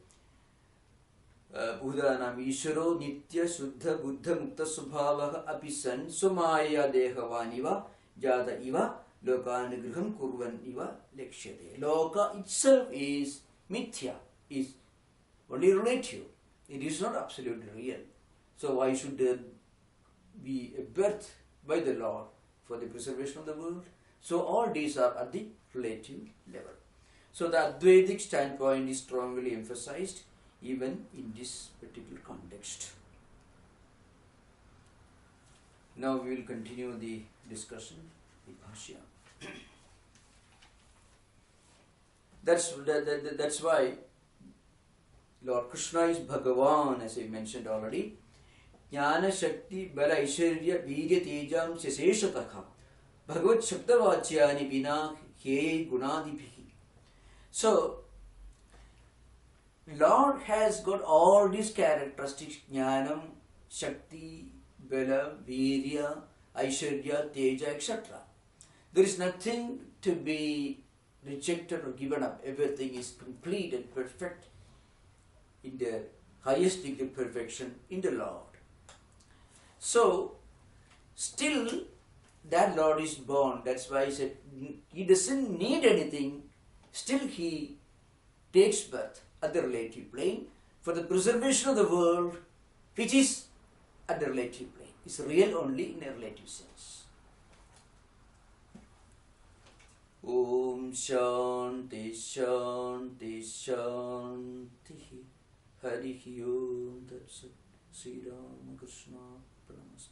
Udanam Isharo Nitya Suddha Buddha Mukta Subhavaha Apisan Sumaya Dehavaniva Jada Iva Lokāḥ Nigriham Kurvan Iva Lekshyate. Loka itself is mithya, is only relative. It is not absolutely real. So why should there be a birth by the Lord for the preservation of the world? So all these are at the relative level. So the Advaitic standpoint is strongly emphasized even in this particular context. Now we will continue the discussion with Bhashya. That's why Lord Krishna is Bhagavan, as I mentioned already. Jnana Shakti Bala Aishwarya Virya Tejam Seseshataka Bhagavad Saptadvīpā Bina He Gunadibhi. So, Lord has got all these characteristics: Jnanam, Shakti, Bala, Virya, Aishwarya, Teja, etc. There is nothing to be rejected or given up. Everything is complete and perfect in the highest degree of perfection in the Lord. So, still that Lord is born. That's why he said he doesn't need anything. Still he takes birth at the relative plane for the preservation of the world, which is at the relative plane. It's real only in a relative sense. Om Shanti Shanti Shanti Harihi Om Tat Sat Sri Ramakrishna Namaste.